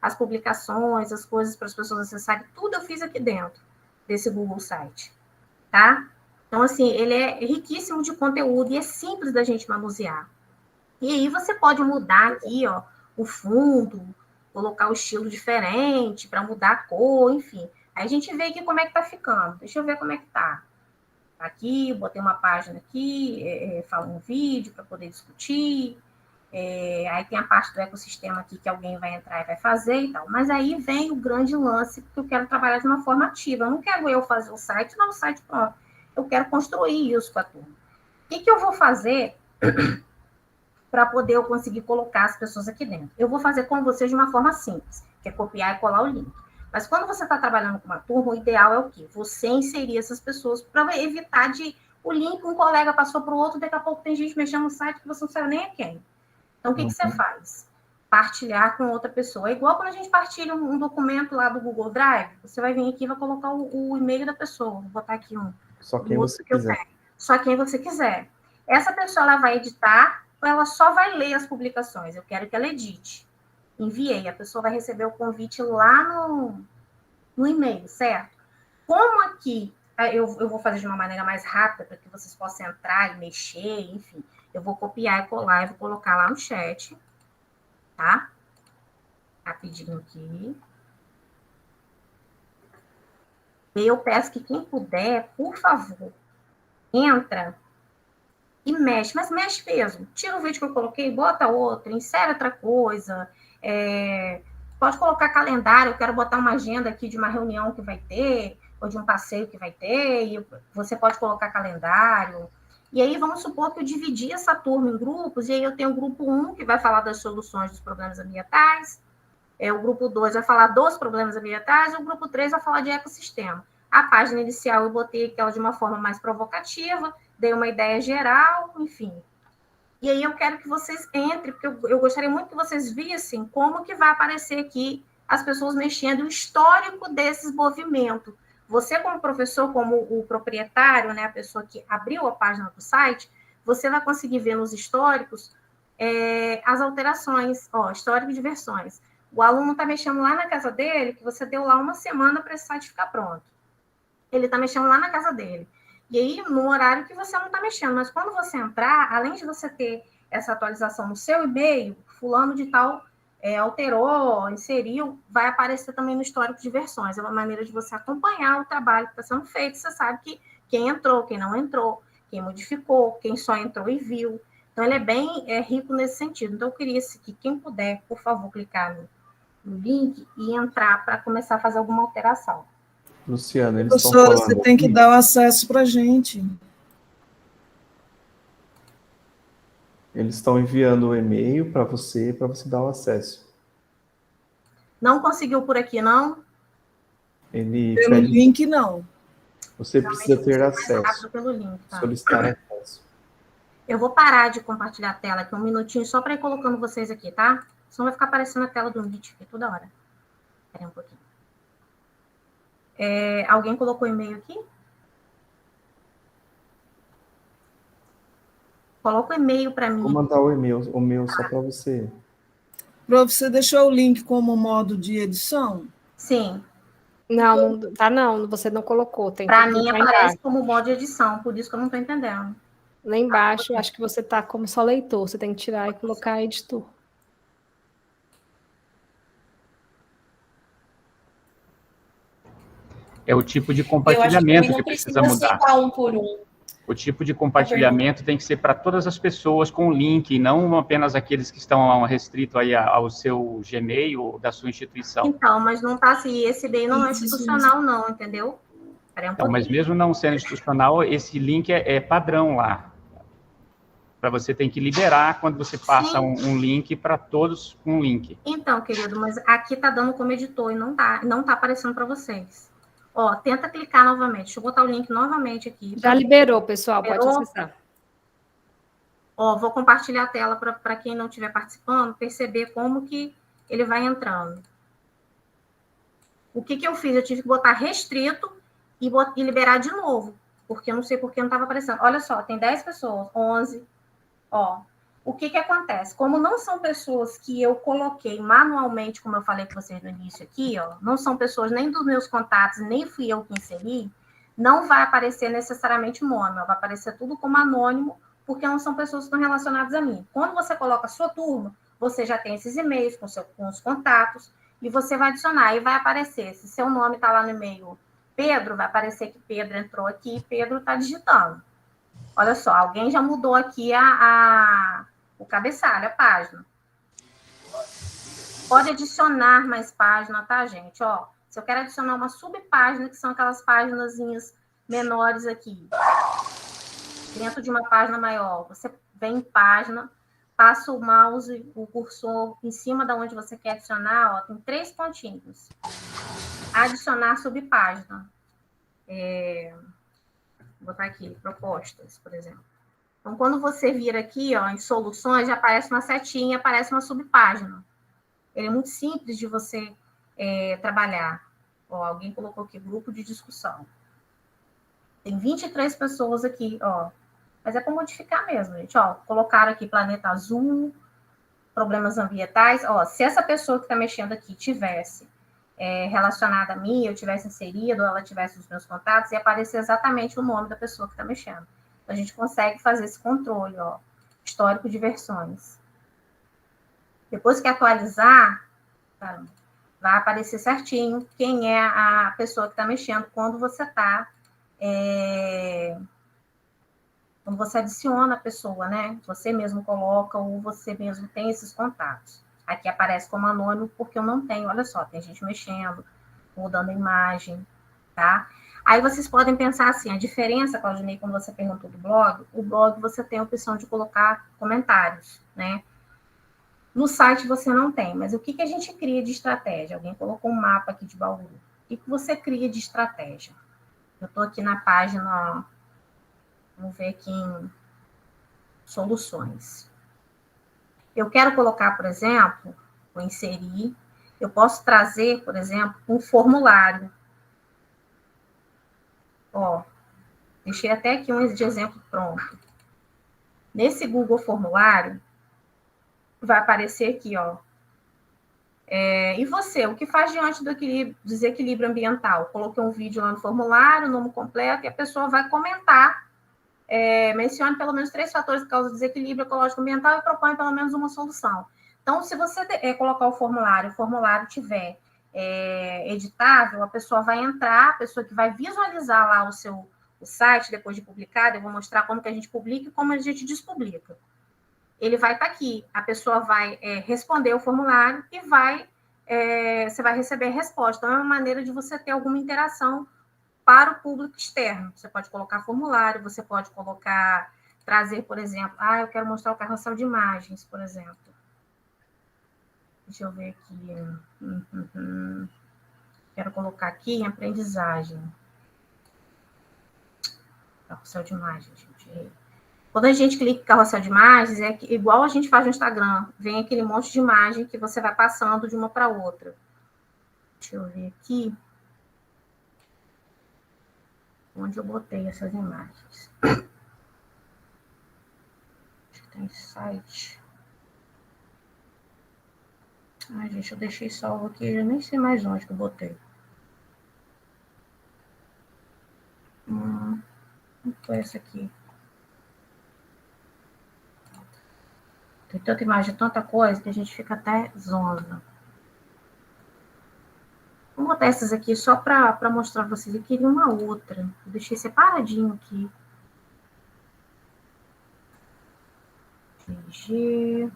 as publicações, as coisas para as pessoas acessarem, tudo eu fiz aqui dentro desse Google Site, tá? Então, assim, ele é riquíssimo de conteúdo e é simples da gente manusear. E aí você pode mudar aqui, ó, o fundo, colocar o estilo diferente para mudar a cor, enfim. Aí a gente vê aqui como é que tá ficando. Deixa eu ver como é que tá. Aqui, botei uma página aqui, fala um vídeo para poder discutir. Aí tem a parte do ecossistema aqui que alguém vai entrar e vai fazer e tal. Mas aí vem o grande lance, porque eu quero trabalhar de uma forma ativa. Eu não quero eu fazer o site, não, o site pronto. Eu quero construir isso com a turma. O que eu vou fazer para poder eu conseguir colocar as pessoas aqui dentro? Eu vou fazer com vocês de uma forma simples, que é copiar e colar o link. Mas quando você está trabalhando com uma turma, o ideal é o quê? Você inserir essas pessoas para evitar de o link, um colega passou para o outro, daqui a pouco tem gente mexendo no site que você não sabe nem a quem. Então, o que você faz? Partilhar com outra pessoa. É igual quando a gente partilha um documento lá do Google Drive, você vai vir aqui e vai colocar o e-mail da pessoa. Vou botar aqui Só quem você quiser. Só quem você quiser. Essa pessoa, ela vai editar ou ela só vai ler as publicações? Eu quero que ela edite. Enviei. A pessoa vai receber o convite lá no e-mail, certo? Como aqui, eu vou fazer de uma maneira mais rápida para que vocês possam entrar e mexer, enfim. Eu vou copiar e colar e vou colocar lá no chat, tá? Rapidinho aqui. E eu peço que quem puder, por favor, entra e mexe. Mas mexe mesmo. Tira o vídeo que eu coloquei, bota outro, insere outra coisa. Pode colocar calendário, eu quero botar uma agenda aqui de uma reunião que vai ter, ou de um passeio que vai ter, e você pode colocar calendário. E aí, vamos supor que eu dividi essa turma em grupos, e aí eu tenho o grupo 1, que vai falar das soluções dos problemas ambientais, o grupo 2 vai falar dos problemas ambientais, e o grupo 3 vai falar de ecossistema. A página inicial eu botei aquela de uma forma mais provocativa, dei uma ideia geral, enfim. E aí eu quero que vocês entrem, porque eu gostaria muito que vocês vissem como que vai aparecer aqui as pessoas mexendo, o histórico desses movimentos. Você, como professor, como o proprietário, né, a pessoa que abriu a página do site, você vai conseguir ver nos históricos as alterações, histórico de versões. O aluno está mexendo lá na casa dele, que você deu lá uma semana para esse site ficar pronto. Ele está mexendo lá na casa dele. E aí, no horário que você não está mexendo. Mas quando você entrar, além de você ter essa atualização no seu e-mail, fulano de tal alterou, inseriu, vai aparecer também no histórico de versões. É uma maneira de você acompanhar o trabalho que está sendo feito. Você sabe que quem entrou, quem não entrou, quem modificou, quem só entrou e viu. Então, ele é bem rico nesse sentido. Então, eu queria que quem puder, por favor, clicar no link e entrar para começar a fazer alguma alteração. Luciana, eles estão Professora, falando você tem que aqui. dar o acesso para a gente. Eles estão enviando o e-mail para você dar o acesso. Não conseguiu por aqui, não? Ele Pelo pede, link, não. você precisa ter Mais acesso. rápido pelo link, tá? Solicitar acesso. Eu vou parar de compartilhar a tela aqui um minutinho só para ir colocando vocês aqui, tá? Senão vai ficar aparecendo a tela do Meet aqui toda hora. Espera um pouquinho. Alguém colocou o e-mail aqui? Coloca o e-mail para mim. Vou mandar o meu só para você. Prof, você deixou o link como modo de edição? Sim. Não, não, você não colocou. Para mim aparece como modo de edição, por isso que eu não estou entendendo. Lá embaixo, acho que você está como só leitor, você tem que tirar e colocar editor. É o tipo de compartilhamento que precisa mudar. Um por um. O tipo de compartilhamento tem que ser para todas as pessoas com link, e não apenas aqueles que estão restritos aí ao seu Gmail da sua instituição. Então, mas não está assim, esse daí não é institucional, não, entendeu? Então, mas mesmo não sendo institucional, esse link é padrão lá. Para você tem que liberar quando você passa um link para todos com um link. Então, querido, mas aqui está dando como editor e não tá aparecendo para vocês. Ó, tenta clicar novamente. Deixa eu botar o link novamente aqui. Já liberou, pessoal, pode acessar. Ó, vou compartilhar a tela para quem não estiver participando perceber como que ele vai entrando. O que eu fiz? Eu tive que botar restrito e liberar de novo, porque eu não sei por que não estava aparecendo. Olha só, tem 10 pessoas, 11. Ó, o que acontece? Como não são pessoas que eu coloquei manualmente, como eu falei com vocês no início aqui, ó, não são pessoas nem dos meus contatos, nem fui eu que inseri, não vai aparecer necessariamente o nome, ó, vai aparecer tudo como anônimo, porque não são pessoas que estão relacionadas a mim. Quando você coloca a sua turma, você já tem esses e-mails com os contatos, e você vai adicionar, e vai aparecer, se seu nome está lá no e-mail Pedro, vai aparecer que Pedro entrou aqui e Pedro está digitando. Olha só, alguém já mudou aqui o cabeçalho, a página. Pode adicionar mais página, tá, gente? Ó, se eu quero adicionar uma subpágina, que são aquelas páginazinhas menores aqui, dentro de uma página maior, você vem em página, passa o mouse, o cursor em cima de onde você quer adicionar, ó, tem 3 pontinhos. Adicionar subpágina. Vou botar aqui, propostas, por exemplo. Então, quando você vir aqui, ó, em soluções, já aparece uma setinha, aparece uma subpágina. Ele é muito simples de você trabalhar. Ó, alguém colocou aqui, grupo de discussão. Tem 23 pessoas aqui, ó. Mas é para modificar mesmo, gente. Ó, colocaram aqui planeta azul, problemas ambientais. Ó, se essa pessoa que está mexendo aqui tivesse relacionada a mim, eu tivesse inserido, ou ela tivesse os meus contatos, ia aparecer exatamente o nome da pessoa que está mexendo. Então, a gente consegue fazer esse controle, ó, histórico de versões. Depois que atualizar, tá, vai aparecer certinho quem é a pessoa que está mexendo quando você está... quando você adiciona a pessoa, né? Você mesmo coloca ou você mesmo tem esses contatos. Aqui aparece como anônimo porque eu não tenho, olha só, tem gente mexendo, mudando a imagem, tá? Aí vocês podem pensar assim, a diferença, Claudinei, quando você perguntou do blog, o blog você tem a opção de colocar comentários, né? No site você não tem, mas o que a gente cria de estratégia? Alguém colocou um mapa aqui de Bauru. O que você cria de estratégia? Eu estou aqui na página, vamos ver aqui em soluções. Eu quero colocar, por exemplo, vou inserir, eu posso trazer, por exemplo, um formulário. Ó, deixei até aqui um de exemplo pronto. Nesse Google Formulário, vai aparecer aqui, ó. E você, o que faz diante do desequilíbrio ambiental? Coloquei um vídeo lá no formulário, o nome completo, e a pessoa vai comentar, mencione pelo menos 3 fatores que causam desequilíbrio ecológico ambiental e propõe pelo menos uma solução. Então, se você colocar o formulário tiver editável, a pessoa vai entrar, a pessoa que vai visualizar lá o site depois de publicado, eu vou mostrar como que a gente publica e como a gente despublica. Ele vai estar aqui, a pessoa vai responder o formulário e você vai receber a resposta. Então, é uma maneira de você ter alguma interação para o público externo. Você pode colocar formulário, você pode trazer, por exemplo, eu quero mostrar o carrossel de imagens, por exemplo. Deixa eu ver aqui. Quero colocar aqui em aprendizagem. Carrossel de imagens, gente. Quando a gente clica em carrossel de imagens, é igual a gente faz no Instagram. Vem aquele monte de imagem que você vai passando de uma para outra. Deixa eu ver aqui. Onde eu botei essas imagens? Acho que tem site. Gente, eu deixei salvo aqui. Eu nem sei mais onde que eu botei. Não foi essa aqui. Tem tanta imagem, tanta coisa, que a gente fica até zonza. Vou botar essas aqui só para mostrar para vocês. Eu queria uma outra. Eu deixei separadinho aqui. GG.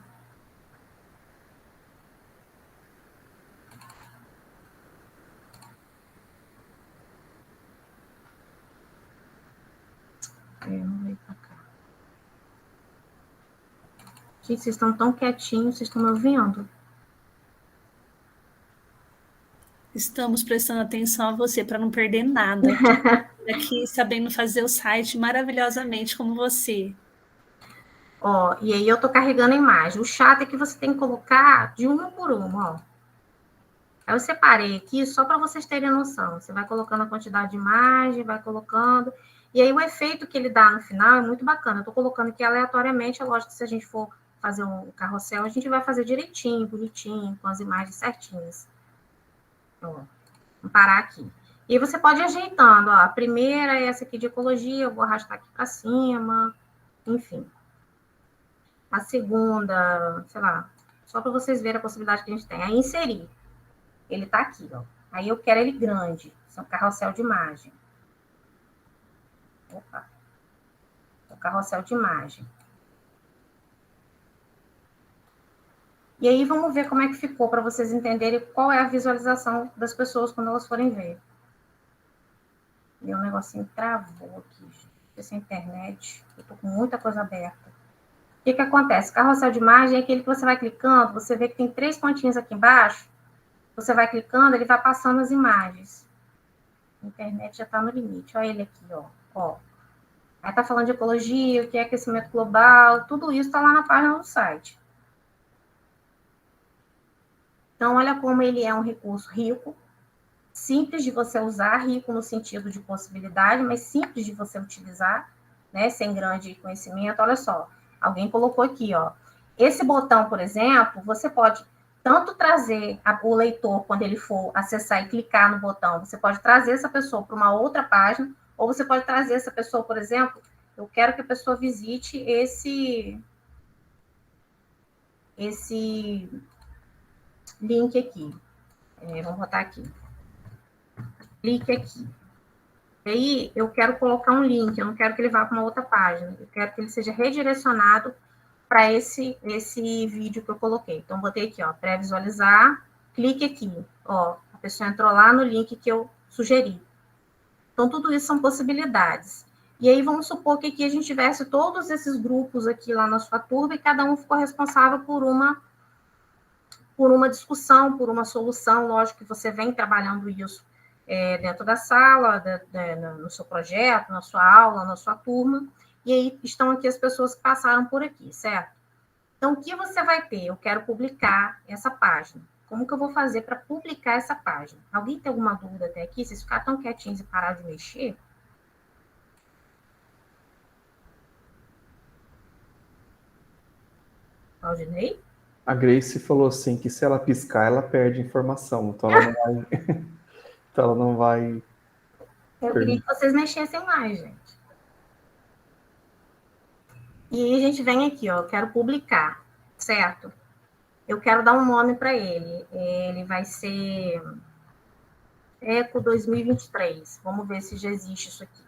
Vamos ver pra cá. Gente, vocês estão tão quietinhos, vocês estão me ouvindo? Estamos prestando atenção a você para não perder nada. Aqui sabendo fazer o site maravilhosamente como você. E aí eu tô carregando a imagem. O chato é que você tem que colocar de uma por uma, ó. Aí eu separei aqui só para vocês terem noção. Você vai colocando a quantidade de imagem, vai colocando. E aí o efeito que ele dá no final é muito bacana. Eu tô colocando aqui aleatoriamente. É lógico que se a gente for fazer um carrossel, a gente vai fazer direitinho, bonitinho, com as imagens certinhas. Vamos parar aqui. E você pode ir ajeitando, A primeira é essa aqui de ecologia, eu vou arrastar aqui para cima, enfim. A segunda, sei lá, só para vocês verem a possibilidade que a gente tem. Aí inserir. Ele tá aqui, Aí eu quero ele grande, isso é um carrossel de imagem. Opa. O carrossel de imagem. E aí, vamos ver como é que ficou, para vocês entenderem qual é a visualização das pessoas quando elas forem ver. Meu negocinho travou aqui, gente. Essa internet, eu tô com muita coisa aberta. O que acontece? Carrossel de imagem é aquele que você vai clicando, você vê que tem 3 pontinhos aqui embaixo, você vai clicando, ele vai passando as imagens. A internet já tá no limite. Olha ele aqui, ó. Aí tá falando de ecologia, o que é aquecimento global, tudo isso tá lá na página do site. Então, olha como ele é um recurso rico, simples de você usar, rico no sentido de possibilidade, mas simples de você utilizar, né, sem grande conhecimento. Olha só, alguém colocou aqui, esse botão, por exemplo, você pode tanto trazer o leitor, quando ele for acessar e clicar no botão, você pode trazer essa pessoa para uma outra página, ou você pode trazer essa pessoa, por exemplo, eu quero que a pessoa visite esse link aqui. Vamos botar aqui. Clique aqui. E aí, eu quero colocar um link, eu não quero que ele vá para uma outra página, eu quero que ele seja redirecionado para esse vídeo que eu coloquei. Então, botei aqui, pré-visualizar, clique aqui, a pessoa entrou lá no link que eu sugeri. Então, tudo isso são possibilidades. E aí, vamos supor que aqui a gente tivesse todos esses grupos aqui lá na sua turma e cada um ficou responsável por uma discussão, por uma solução. Lógico que você vem trabalhando isso dentro da sala, no seu projeto, na sua aula, na sua turma, e aí estão aqui as pessoas que passaram por aqui, certo? Então, o que você vai ter? Eu quero publicar essa página. Como que eu vou fazer para publicar essa página? Alguém tem alguma dúvida até aqui? Vocês ficaram tão quietinhos e pararam de mexer? Claudinei? A Grace falou assim que se ela piscar, ela perde informação. Então ela não vai. Então ela não vai. Eu queria que vocês mexessem mais, gente. E aí a gente vem aqui, eu quero publicar, certo? eu quero dar um nome para ele. Ele vai ser Eco 2023. Vamos ver se já existe isso aqui.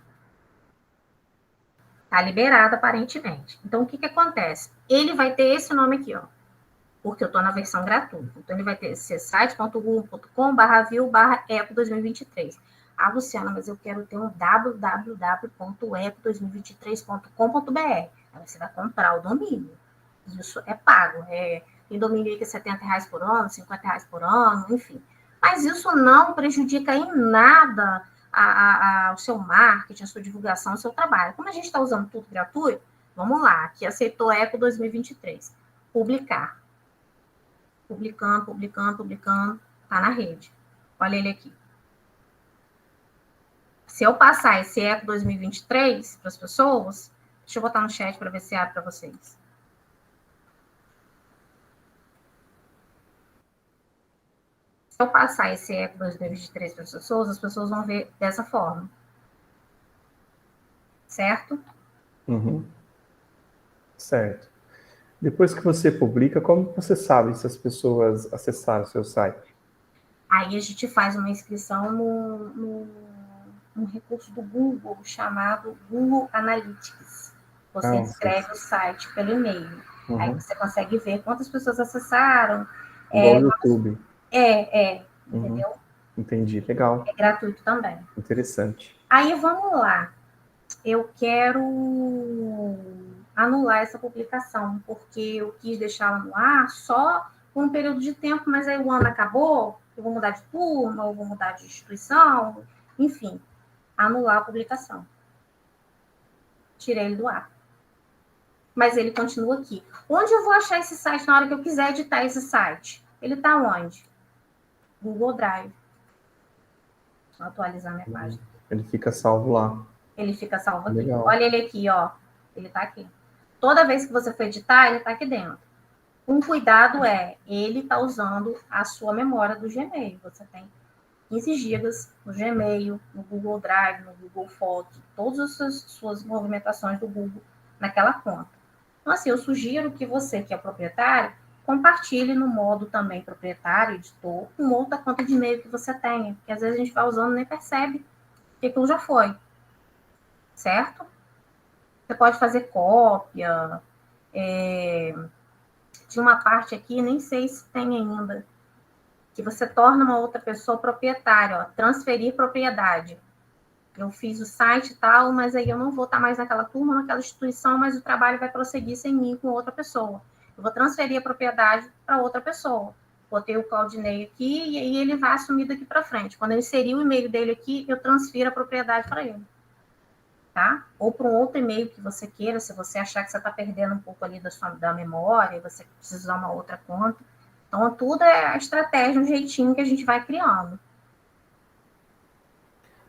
Está liberado, aparentemente. Então, o que acontece? Ele vai ter esse nome aqui, ó, porque eu estou na versão gratuita. Então, ele vai ter site.google.com/view/eco 2023. Ah, Luciana, mas eu quero ter um www.eco2023.com.br. Aí você vai comprar o domínio. Isso é pago. Tem domínio aí que é R$70 por ano, R$50 por ano, enfim. Mas isso não prejudica em nada o seu marketing, a sua divulgação, o seu trabalho. Como a gente está usando tudo gratuito, vamos lá. Aqui aceitou Eco 2023. Publicar. Publicando. Está na rede. Olha ele aqui. Se eu passar esse Eco 2023 para as pessoas, deixa eu botar no chat para ver se abre para vocês. Se eu passar esse Eco 2023 para as pessoas vão ver dessa forma. Certo? Uhum. Certo. Depois que você publica, como você sabe se as pessoas acessaram o seu site? Aí a gente faz uma inscrição num recurso do Google chamado Google Analytics. Você escreve o site pelo e-mail. Uhum. Aí você consegue ver quantas pessoas acessaram. Igual o YouTube. Entendeu? Entendi, legal. É gratuito também. Interessante. Aí, vamos lá. Eu quero anular essa publicação, porque eu quis deixá-la no ar só por um período de tempo, mas aí o ano acabou, eu vou mudar de turma, eu vou mudar de instituição, enfim, anular a publicação. Tirei ele do ar. Mas ele continua aqui. Onde eu vou achar esse site na hora que eu quiser editar esse site? Ele está onde? Google Drive. Deixa eu atualizar minha página. Ele fica salvo lá. Ele fica salvo aqui. Legal. Olha ele aqui, ó. Ele está aqui. Toda vez que você for editar, ele está aqui dentro. Um cuidado ele está usando a sua memória do Gmail. Você tem 15 gigas no Gmail, no Google Drive, no Google Fotos, todas as suas movimentações do Google naquela conta. Então, assim, eu sugiro que você, que é proprietário, compartilhe no modo também proprietário, editor, com outra conta de e-mail que você tenha, porque às vezes a gente vai usando e nem percebe que aquilo já foi. Certo? Você pode fazer cópia. Tinha uma parte aqui, nem sei se tem ainda, que você torna uma outra pessoa proprietária, ó, transferir propriedade. Eu fiz o site e tal, mas aí eu não vou estar mais naquela turma, naquela instituição, mas o trabalho vai prosseguir sem mim, com outra pessoa. Eu vou transferir a propriedade para outra pessoa. Botei o Claudinei aqui e aí ele vai assumir daqui para frente. Quando eu inserir o e-mail dele aqui, eu transfiro a propriedade para ele. Tá? Ou para um outro e-mail que você queira, se você achar que você está perdendo um pouco ali da memória, você precisa usar uma outra conta. Então, tudo é a estratégia, um jeitinho que a gente vai criando.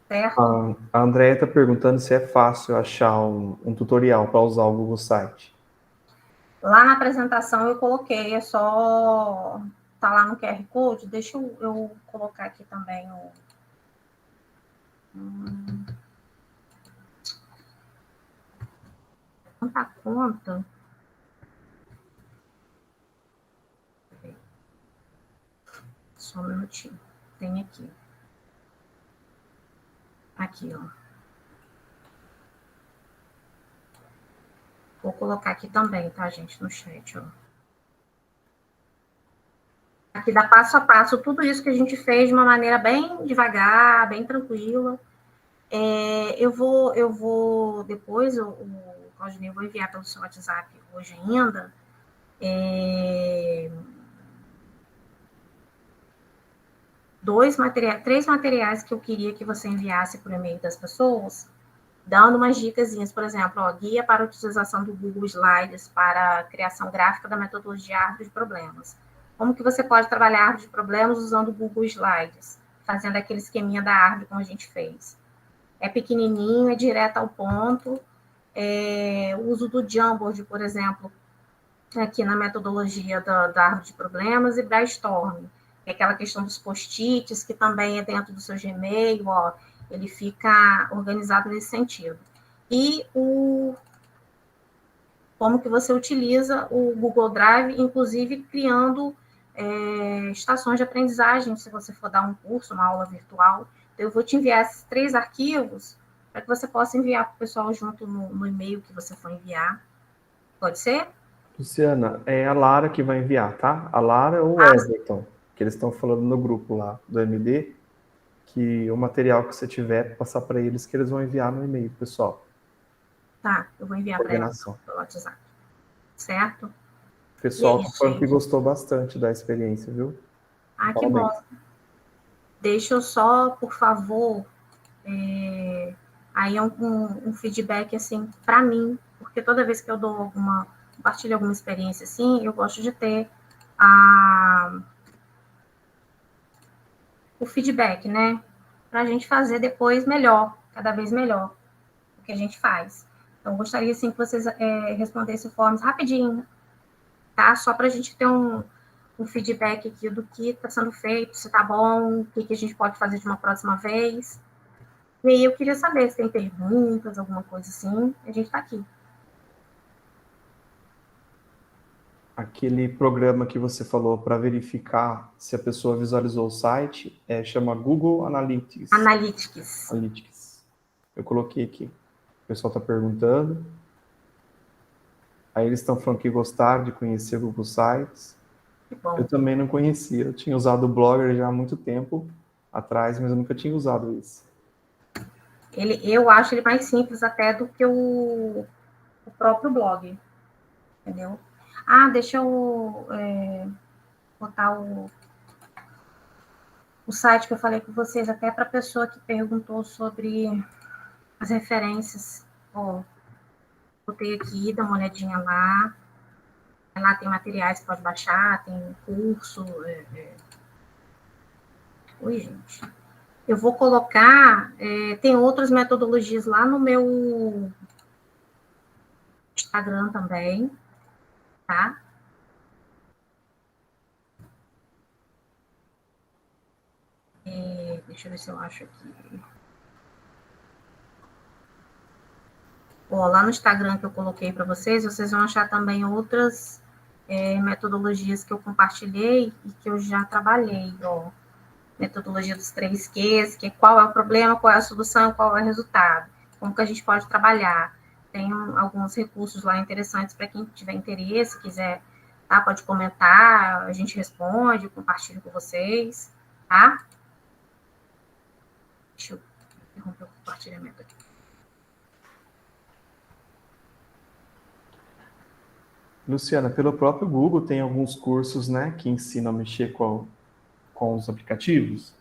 Certo? A Andréia está perguntando se é fácil achar um tutorial para usar o Google Site. Lá na apresentação eu coloquei, é só... Tá lá no QR Code, deixa eu colocar aqui também o... Quanta conta? Só um minutinho. Tem aqui. Aqui, ó. Vou colocar aqui também, tá, gente, no chat, ó. Aqui dá passo a passo tudo isso que a gente fez de uma maneira bem devagar, bem tranquila. Eu vou depois, o Claudinei, eu vou enviar pelo seu WhatsApp hoje ainda. Três materiais que eu queria que você enviasse por e-mail das pessoas, dando umas dicasinhas, por exemplo, ó, guia para a utilização do Google Slides para a criação gráfica da metodologia Árvore de Problemas. Como que você pode trabalhar a árvore de problemas usando o Google Slides, fazendo aquele esqueminha da árvore como a gente fez. É pequenininho, é direto ao ponto. O uso do Jamboard, por exemplo, aqui na metodologia da árvore de problemas, e brainstorming, que é aquela questão dos post-its, que também é dentro do seu Gmail, ó, ele fica organizado nesse sentido. E o como que você utiliza o Google Drive, inclusive criando estações de aprendizagem, se você for dar um curso, uma aula virtual. Então, eu vou te enviar esses 3 arquivos para que você possa enviar para o pessoal junto no e-mail que você for enviar. Pode ser? Luciana, é a Lara que vai enviar, tá? A Lara ou o Everton, que eles estão falando no grupo lá do MD, que o material que você tiver, passar para eles, que eles vão enviar no e-mail, pessoal. Tá, eu vou enviar para eles pelo WhatsApp. Certo? O pessoal tá falando que gostou bastante da experiência, viu? Ah, que bom. Deixa eu só, por favor, aí um feedback, assim, para mim, porque toda vez que eu dou compartilho alguma experiência, assim, eu gosto de ter o feedback, né? Para a gente fazer depois melhor, cada vez melhor, o que a gente faz. Então, eu gostaria, assim, que vocês respondessem formas rapidinho, tá? Só para a gente ter um feedback aqui do que está sendo feito, se está bom, o que a gente pode fazer de uma próxima vez. E aí eu queria saber se tem perguntas, alguma coisa assim, a gente está aqui. Aquele programa que você falou para verificar se a pessoa visualizou o site chama Google Analytics. Analytics. Eu coloquei aqui. O pessoal está perguntando. Aí eles estão falando que gostaram de conhecer o Google Sites. Eu também não conhecia. Eu tinha usado o Blogger já há muito tempo atrás, mas eu nunca tinha usado isso. Eu acho ele mais simples até do que o próprio blog. Entendeu? Ah, deixa eu botar o site que eu falei com vocês, até para a pessoa que perguntou sobre as referências. Ó, botei aqui, dá uma olhadinha lá. Lá tem materiais que pode baixar, tem curso. Oi, gente. Eu vou colocar, tem outras metodologias lá no meu Instagram também, tá? Deixa eu ver se eu acho aqui. Ó, lá no Instagram que eu coloquei para vocês vão achar também outras metodologias que eu compartilhei e que eu já trabalhei, ó. Metodologia dos 3 Qs, que é qual é o problema, qual é a solução, qual é o resultado, como que a gente pode trabalhar. Tem alguns recursos lá interessantes para quem tiver interesse, quiser, tá? Pode comentar, a gente responde, eu compartilho com vocês, tá? Deixa eu interromper o compartilhamento aqui. Luciana, pelo próprio Google tem alguns cursos, né, que ensinam a mexer com os aplicativos.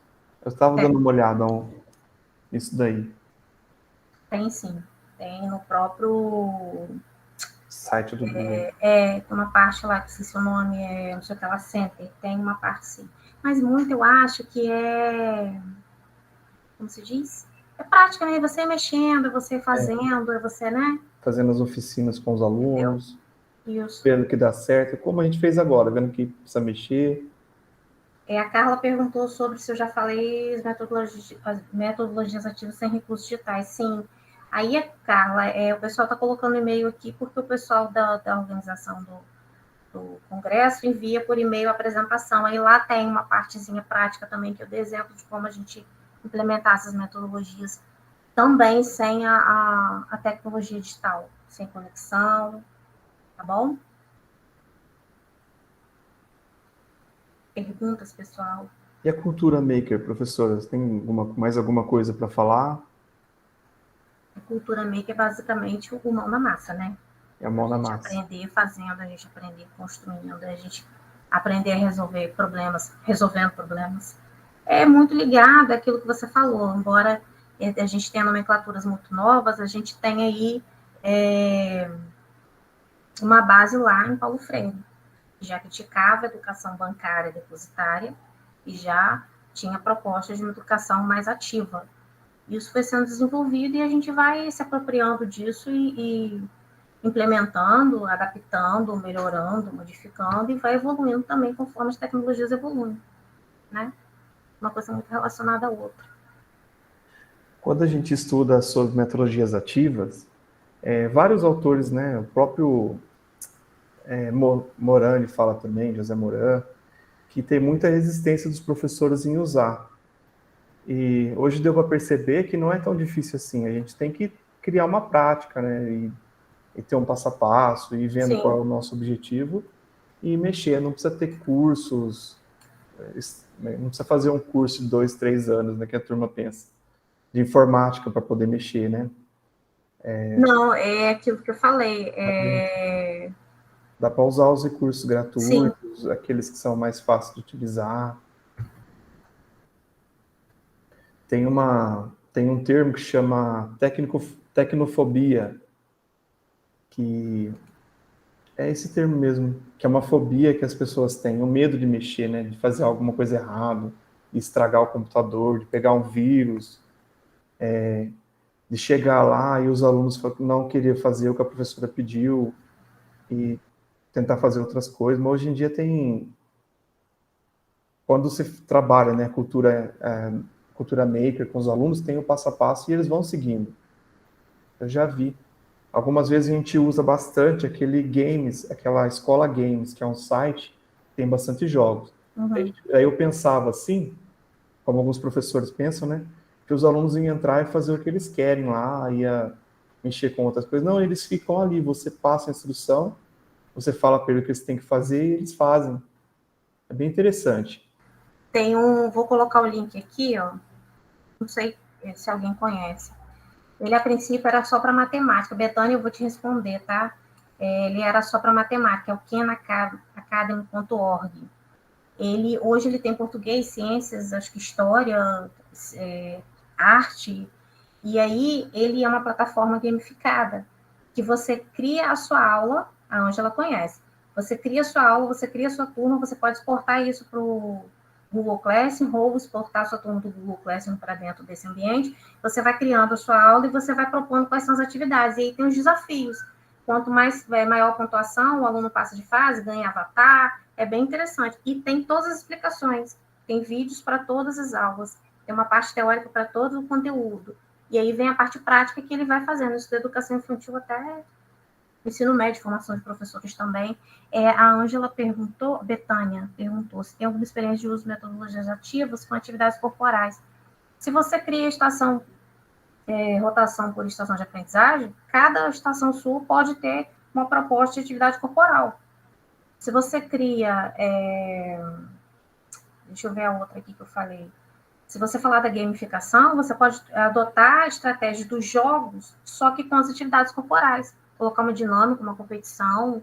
Eu estava dando uma olhada nisso daí. Tem sim. Tem no próprio site do Google. Tem uma parte lá, que se o nome não sei o que lá, Center, tem uma parte sim. Mas muito eu acho que como se diz? É prática, né? Você mexendo, você fazendo, você, né? Fazendo as oficinas com os alunos. Isso. Vendo que dá certo, como a gente fez agora, vendo que precisa mexer. A Carla perguntou sobre se eu já falei as metodologias ativas sem recursos digitais. Sim. Aí, Carla, o pessoal está colocando e-mail aqui porque o pessoal da organização do congresso envia por e-mail a apresentação. Aí lá tem uma partezinha prática também que eu dei exemplo de como a gente implementar essas metodologias também sem a tecnologia digital, sem conexão, tá bom? Perguntas, pessoal? E a cultura maker, professora? Tem mais alguma coisa para falar? A cultura maker é basicamente o mão na massa, né? É a mão na massa. A gente aprender fazendo, a gente aprender construindo, a gente aprender a resolvendo problemas. É muito ligado àquilo que você falou, embora a gente tenha nomenclaturas muito novas, a gente tem aí uma base lá em Paulo Freire, já criticava a educação bancária depositária e já tinha propostas de uma educação mais ativa. Isso foi sendo desenvolvido e a gente vai se apropriando disso e implementando, adaptando, melhorando, modificando e vai evoluindo também conforme as tecnologias evoluem, né? Uma coisa muito relacionada à outra. Quando a gente estuda sobre metodologias ativas, vários autores, né, o próprio Morani fala também, José Moran, que tem muita resistência dos professores em usar. E hoje deu para perceber que não é tão difícil assim. A gente tem que criar uma prática, né? E ter um passo a passo, e vendo Sim. qual é o nosso objetivo, e mexer. Não precisa ter cursos, não precisa fazer um curso de 2, 3 anos, né, que a turma pensa, de informática para poder mexer, né? Não, é aquilo que eu falei. Dá para usar os recursos gratuitos, Sim. aqueles que são mais fáceis de utilizar. Tem um termo que chama tecnofobia, que é esse termo mesmo, que é uma fobia que as pessoas têm, o medo de mexer, né, de fazer alguma coisa errada, de estragar o computador, de pegar um vírus, de chegar lá e os alunos não queriam fazer o que a professora pediu e tentar fazer outras coisas. Mas hoje em dia quando você trabalha, né, cultura maker com os alunos, tem o passo a passo e eles vão seguindo. Eu já vi. Algumas vezes a gente usa bastante aquela Escola Games, que é um site que tem bastante jogos. Uhum. Aí eu pensava assim, como alguns professores pensam, né, que os alunos iam entrar e fazer o que eles querem lá, ia mexer com outras coisas. Não, eles ficam ali, você passa a instrução, você fala para eles o que eles têm que fazer e eles fazem. É bem interessante. Vou colocar o link aqui, ó. Não sei se alguém conhece. Ele, a princípio, era só para matemática. Betânia, eu vou te responder, tá? Ele era só para matemática, é o khanacademy.org. Hoje ele tem português, ciências, acho que história, arte, e aí ele é uma plataforma gamificada, que você cria a sua aula, a Ângela conhece. Você cria a sua aula, você cria a sua turma, você pode exportar isso para o Google Classroom, ou exportar a sua turma do Google Classroom para dentro desse ambiente. Você vai criando a sua aula e você vai propondo quais são as atividades. E aí tem os desafios. Quanto maior a pontuação, o aluno passa de fase, ganha avatar. É bem interessante. E tem todas as explicações. Tem vídeos para todas as aulas. Tem uma parte teórica para todo o conteúdo. E aí vem a parte prática que ele vai fazendo. Isso da educação infantil até ensino médio, formação de professores também. A Ângela Betânia perguntou se tem alguma experiência de uso de metodologias ativas com atividades corporais. Se você cria rotação por estação de aprendizagem, cada estação sua pode ter uma proposta de atividade corporal. Se você cria... deixa eu ver a outra aqui que eu falei. Se você falar da gamificação, você pode adotar a estratégia dos jogos, só que com as atividades corporais. Colocar uma dinâmica, uma competição,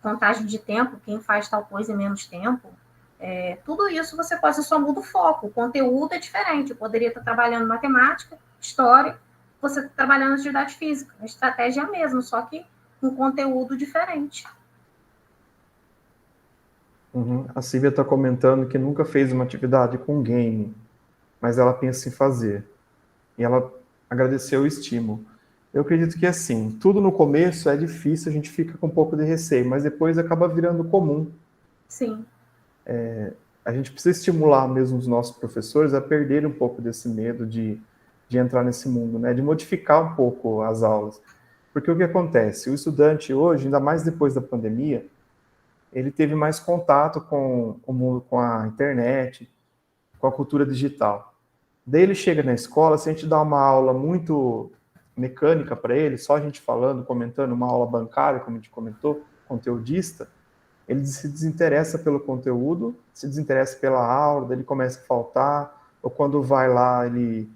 contagem de tempo, quem faz tal coisa em menos tempo. Tudo isso você só muda o foco. O conteúdo é diferente. Eu poderia estar trabalhando matemática, história, você está trabalhando atividade física. A estratégia é a mesma, só que com conteúdo diferente. A Silvia está comentando que nunca fez uma atividade com game, mas ela pensa em fazer. E ela agradeceu o estímulo. Eu acredito que, assim, tudo no começo é difícil, a gente fica com um pouco de receio, mas depois acaba virando comum. Sim. A gente precisa estimular mesmo os nossos professores a perderem um pouco desse medo de entrar nesse mundo, né? De modificar um pouco as aulas. Porque o que acontece? O estudante hoje, ainda mais depois da pandemia, ele teve mais contato com o mundo, com a internet, com a cultura digital. Daí ele chega na escola, se a gente dá uma aula muito mecânica para ele, só a gente falando, comentando, uma aula bancária, como a gente comentou, conteudista, ele se desinteressa pelo conteúdo, se desinteressa pela aula, daí ele começa a faltar, ou quando vai lá, ele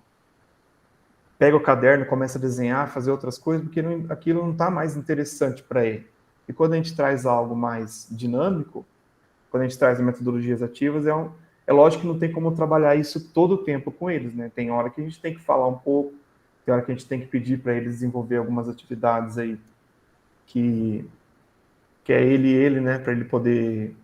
pega o caderno, começa a desenhar, fazer outras coisas, porque aquilo não está mais interessante para ele. E quando a gente traz algo mais dinâmico, quando a gente traz metodologias ativas, é lógico que não tem como trabalhar isso todo o tempo com eles, né? Tem hora que a gente tem que falar um pouco, tem hora que a gente tem que pedir para eles desenvolver algumas atividades aí que é ele, né? Para ele poder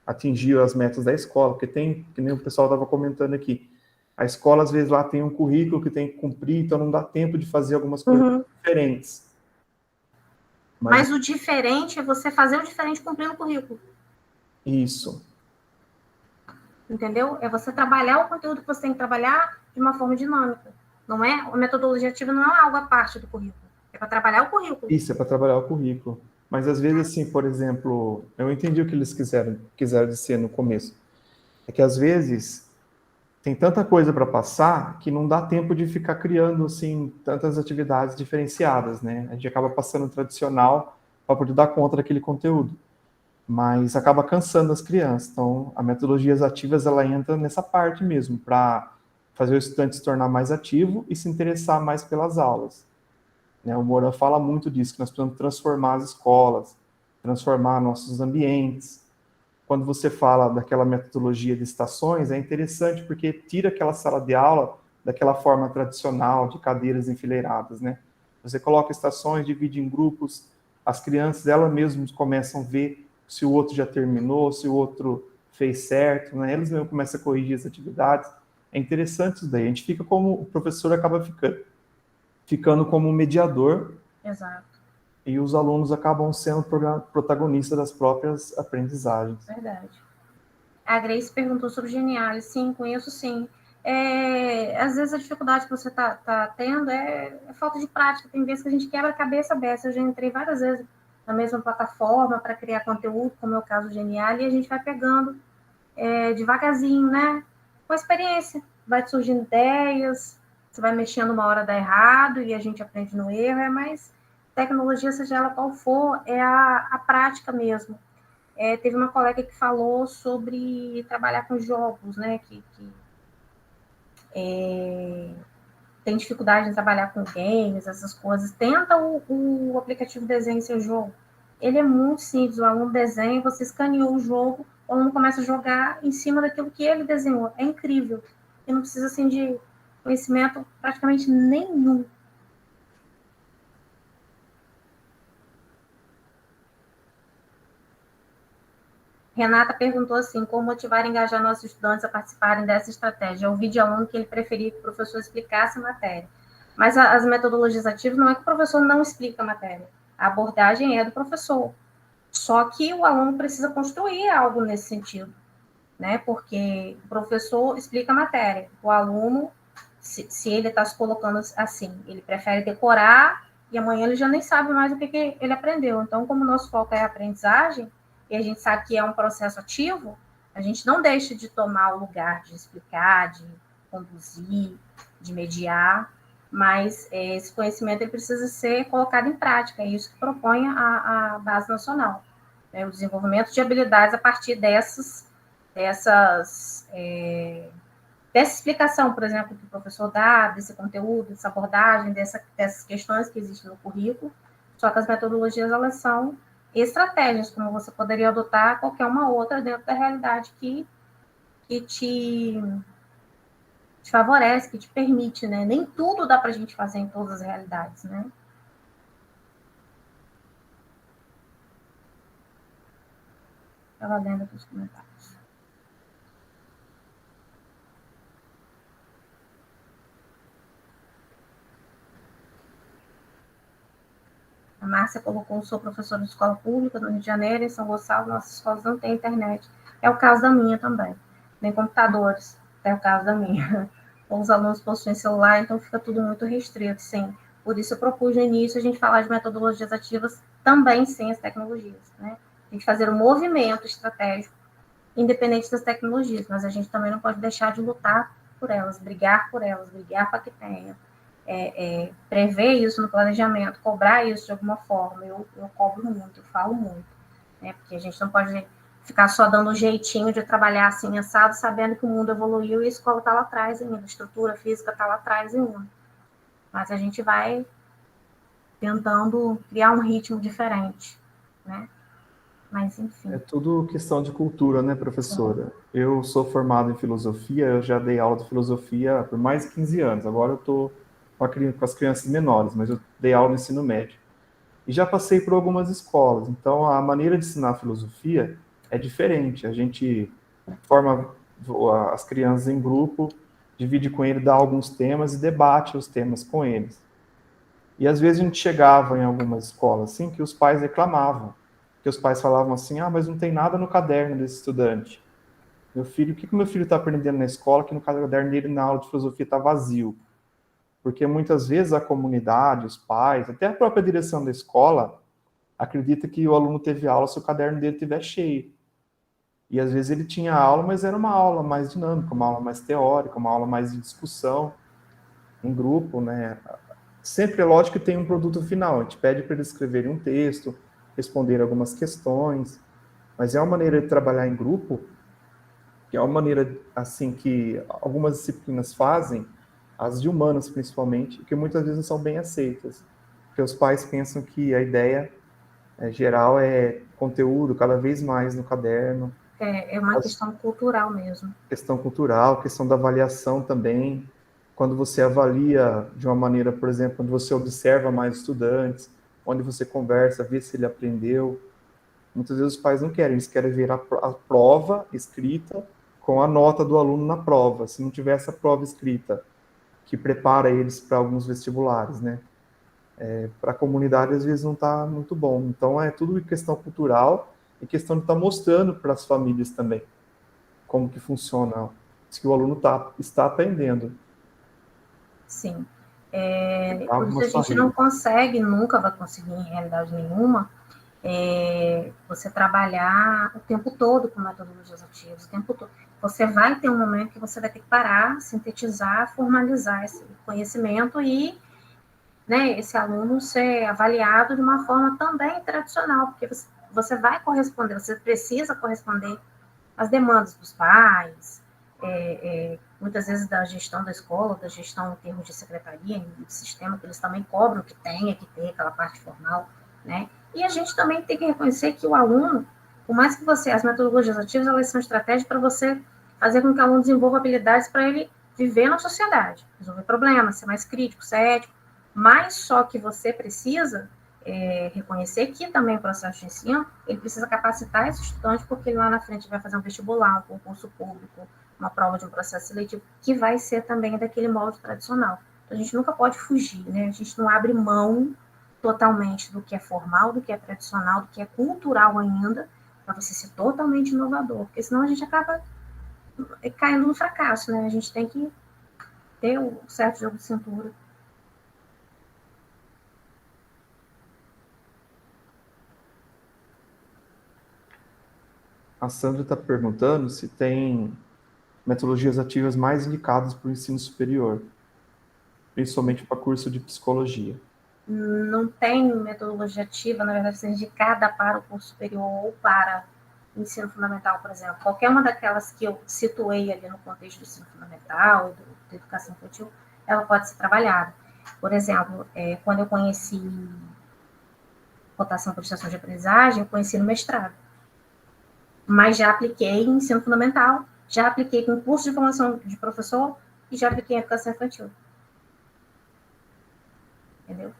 atingir as metas da escola, porque tem, que nem o pessoal estava comentando aqui, a escola às vezes lá tem um currículo que tem que cumprir, então não dá tempo de fazer algumas coisas diferentes. Mas o diferente é você fazer o diferente cumprindo o currículo. Isso. Entendeu? É você trabalhar o conteúdo que você tem que trabalhar de uma forma dinâmica. Não é? A metodologia ativa não é algo à parte do currículo. É para trabalhar o currículo. Isso, é para trabalhar o currículo. Mas às vezes, assim, por exemplo, eu entendi o que eles quiseram dizer no começo. É que às vezes tem tanta coisa para passar que não dá tempo de ficar criando, assim, tantas atividades diferenciadas, né? A gente acaba passando o tradicional para poder dar conta daquele conteúdo. Mas acaba cansando as crianças. Então, a metodologias ativas, ela entra nessa parte mesmo, para fazer o estudante se tornar mais ativo e se interessar mais pelas aulas. Né? O Moran fala muito disso, que nós precisamos transformar as escolas, transformar nossos ambientes. Quando você fala daquela metodologia de estações, é interessante porque tira aquela sala de aula daquela forma tradicional, de cadeiras enfileiradas, né? Você coloca estações, divide em grupos, as crianças, elas mesmas começam a ver se o outro já terminou, se o outro fez certo, né? Eles mesmos começam a corrigir as atividades. É interessante isso daí. A gente fica como, o professor acaba ficando como mediador. Exato. E os alunos acabam sendo protagonistas das próprias aprendizagens. Verdade. A Grace perguntou sobre Geniali. Sim, conheço sim. Às vezes a dificuldade que você está tendo é falta de prática. Tem vezes que a gente quebra a cabeça dessa. Eu já entrei várias vezes na mesma plataforma para criar conteúdo, como é o caso do Geniali, e a gente vai pegando devagarzinho, né? Com a experiência. Vai surgindo ideias, você vai mexendo uma hora dá errado e a gente aprende no erro, mas tecnologia, seja ela qual for, é a prática mesmo. Teve uma colega que falou sobre trabalhar com jogos, né, que tem dificuldade em trabalhar com games, essas coisas. Tenta o aplicativo Desenhe Seu Jogo. Ele é muito simples, o aluno desenha, você escaneou o jogo, o aluno começa a jogar em cima daquilo que ele desenhou. É incrível. E não precisa, assim, de conhecimento praticamente nenhum. Renata perguntou assim, como motivar e engajar nossos estudantes a participarem dessa estratégia? Eu ouvi de aluno que ele preferia que o professor explicasse a matéria. Mas as metodologias ativas não é que o professor não explica a matéria. A abordagem é do professor. Só que o aluno precisa construir algo nesse sentido, né? Porque o professor explica a matéria. O aluno, se ele está se colocando assim, ele prefere decorar e amanhã ele já nem sabe mais o que ele aprendeu. Então, como o nosso foco é a aprendizagem, e a gente sabe que é um processo ativo, a gente não deixa de tomar o lugar de explicar, de conduzir, de mediar, mas esse conhecimento ele precisa ser colocado em prática, é isso que propõe a Base Nacional, né? O desenvolvimento de habilidades a partir dessa explicação, por exemplo, que o professor dá, desse conteúdo, dessa abordagem, dessas questões que existem no currículo, só que as metodologias, elas são estratégias, como você poderia adotar qualquer uma outra dentro da realidade que te favorece, que te permite, né? Nem tudo dá para a gente fazer em todas as realidades, né? Estava lendo aqui os comentários. A Márcia colocou, sou professora de escola pública no Rio de Janeiro, em São Gonçalo, nossas escolas não têm internet. É o caso da minha também. Nem computadores, é o caso da minha. Os alunos possuem celular, então fica tudo muito restrito, sim. Por isso eu propus no início a gente falar de metodologias ativas também sem as tecnologias, né? A gente fazer um movimento estratégico, independente das tecnologias, mas a gente também não pode deixar de lutar por elas, brigar para que tenha. Prever isso no planejamento, cobrar isso de alguma forma. Eu cobro muito, eu falo muito, né? Porque a gente não pode ficar só dando um jeitinho de trabalhar assim, assado, sabendo que o mundo evoluiu e a escola está lá atrás ainda, a estrutura física está lá atrás ainda. Mas a gente vai tentando criar um ritmo diferente, né? Mas, enfim. É tudo questão de cultura, né, professora? Eu sou formado em filosofia, eu já dei aula de filosofia por mais de 15 anos. Agora eu estou com as crianças menores, mas eu dei aula no ensino médio. E já passei por algumas escolas. Então, a maneira de ensinar filosofia é diferente. A gente forma as crianças em grupo, divide com eles, dá alguns temas e debate os temas com eles. E às vezes a gente chegava em algumas escolas assim que os pais reclamavam. Que os pais falavam assim, mas não tem nada no caderno desse estudante. Meu filho, o que meu filho está aprendendo na escola que no caderno dele na aula de filosofia está vazio? Porque muitas vezes a comunidade, os pais, até a própria direção da escola, acredita que o aluno teve aula se o caderno dele estiver cheio. E às vezes ele tinha aula, mas era uma aula mais dinâmica, uma aula mais teórica, uma aula mais de discussão em grupo, né? Sempre é lógico que tem um produto final, a gente pede para eles escreverem um texto, responder algumas questões, mas é uma maneira de trabalhar em grupo, que é uma maneira, assim, que algumas disciplinas fazem, as de humanas principalmente, que muitas vezes não são bem aceitas, porque os pais pensam que a ideia geral é conteúdo cada vez mais no caderno. É uma questão cultural mesmo. Questão cultural, questão da avaliação também. Quando você avalia de uma maneira, por exemplo, quando você observa mais estudantes, onde você conversa, vê se ele aprendeu. Muitas vezes os pais não querem, eles querem ver a prova escrita com a nota do aluno na prova. Se não tiver essa prova escrita, que prepara eles para alguns vestibulares, né? Para a comunidade, às vezes, não está muito bom. Então, é tudo questão cultural e questão de estar mostrando para as famílias também como que funciona, que o aluno está aprendendo. Sim. Por isso a gente não consegue, nunca vai conseguir em realidade nenhuma, você trabalhar o tempo todo com metodologias ativas, o tempo todo. Você vai ter um momento que você vai ter que parar, sintetizar, formalizar esse conhecimento e, né, esse aluno ser avaliado de uma forma também tradicional, porque você vai corresponder, você precisa corresponder às demandas dos pais, muitas vezes da gestão da escola, da gestão em termos de secretaria, de sistema, que eles também cobram que tenha que ter aquela parte formal, né? E a gente também tem que reconhecer que o aluno, por mais que as metodologias ativas, elas são estratégias para você fazer com que o aluno desenvolva habilidades para ele viver na sociedade, resolver problemas, ser mais crítico, ser ético, mas só que você precisa reconhecer que também o processo de ensino, ele precisa capacitar esse estudante, porque ele lá na frente vai fazer um vestibular, um concurso público, uma prova de um processo seletivo, que vai ser também daquele molde tradicional. Então, a gente nunca pode fugir, né? A gente não abre mão totalmente do que é formal, do que é tradicional, do que é cultural ainda, para você ser totalmente inovador, porque senão a gente acaba caindo no fracasso, né? A gente tem que ter um certo jogo de cintura. A Sandra está perguntando se tem metodologias ativas mais indicadas para o ensino superior, principalmente para curso de psicologia. Não tem metodologia ativa, na verdade, seja indicada para o curso superior ou para o ensino fundamental, por exemplo. Qualquer uma daquelas que eu situei ali no contexto do ensino fundamental, da educação infantil, ela pode ser trabalhada. Por exemplo, quando eu conheci rotação por estação de aprendizagem, eu conheci no mestrado. Mas já apliquei em ensino fundamental, já apliquei com curso de formação de professor e já apliquei em educação infantil. Entendeu?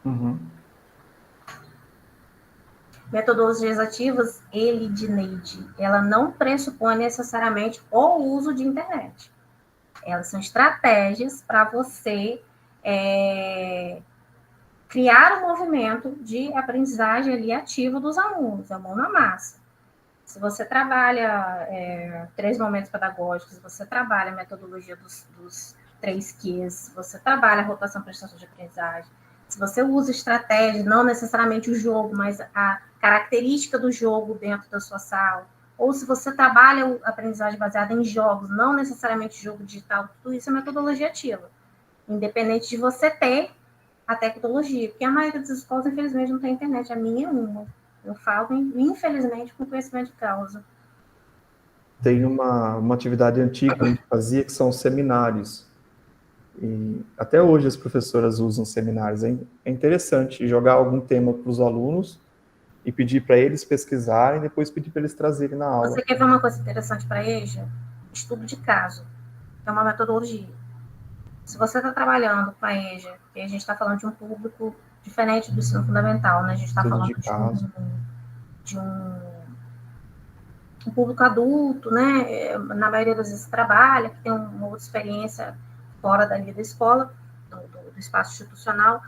Uhum. Metodologias ativas, Elidineide, ela não pressupõe necessariamente o uso de internet. Elas são estratégias para você criar um movimento de aprendizagem ali ativa dos alunos, a mão na massa. Se você trabalha 3 momentos pedagógicos, você trabalha a metodologia dos 3 Qs, você trabalha a rotação para estação de aprendizagem, se você usa estratégia, não necessariamente o jogo, mas a característica do jogo dentro da sua sala, ou se você trabalha a aprendizagem baseada em jogos, não necessariamente jogo digital, tudo isso é metodologia ativa, independente de você ter a tecnologia, porque a maioria das escolas, infelizmente, não tem internet, a minha é uma. Eu falo, infelizmente, com conhecimento de causa. Tem uma atividade antiga que a gente fazia, que são os seminários. E até hoje as professoras usam seminários. É interessante jogar algum tema para os alunos e pedir para eles pesquisarem, e depois pedir para eles trazerem na aula. Você quer ver uma coisa interessante para a EJA? Estudo de caso. É uma metodologia. Se você está trabalhando com a EJA, e a gente está falando de um público diferente do ensino fundamental, né? A gente está falando de um público adulto, né? Na maioria das vezes trabalha, que tem uma outra experiência fora da vida da escola, do espaço institucional.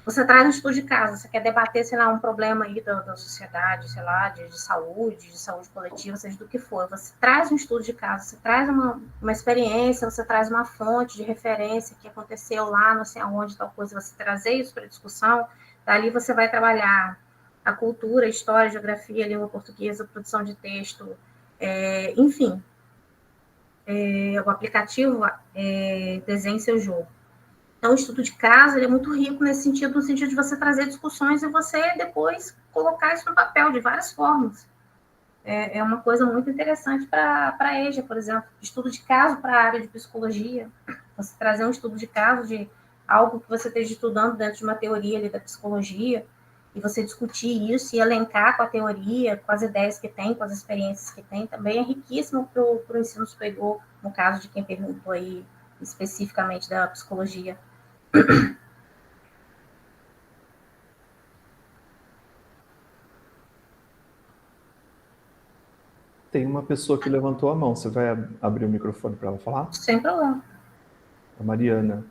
Você traz um estudo de caso, você quer debater, sei lá, um problema aí da sociedade, sei lá, de saúde coletiva, seja do que for. Você traz um estudo de caso, você traz uma experiência, você traz uma fonte de referência que aconteceu lá, não sei aonde, tal coisa, você trazer isso para discussão Dali você vai trabalhar a cultura, a história, a geografia, a língua portuguesa, a produção de texto, enfim. O aplicativo desenha seu jogo. Então, o estudo de caso ele é muito rico nesse sentido, no sentido de você trazer discussões e você depois colocar isso no papel de várias formas. É uma coisa muito interessante para a EJA, por exemplo, estudo de caso para a área de psicologia. Você trazer um estudo de caso de algo que você esteja estudando dentro de uma teoria ali da psicologia, e você discutir isso e elencar com a teoria, com as ideias que tem, com as experiências que tem, também é riquíssimo para o ensino superior, no caso de quem perguntou aí especificamente da psicologia. Tem uma pessoa que levantou a mão. Você vai abrir o microfone para ela falar? Sem problema. A Mariana.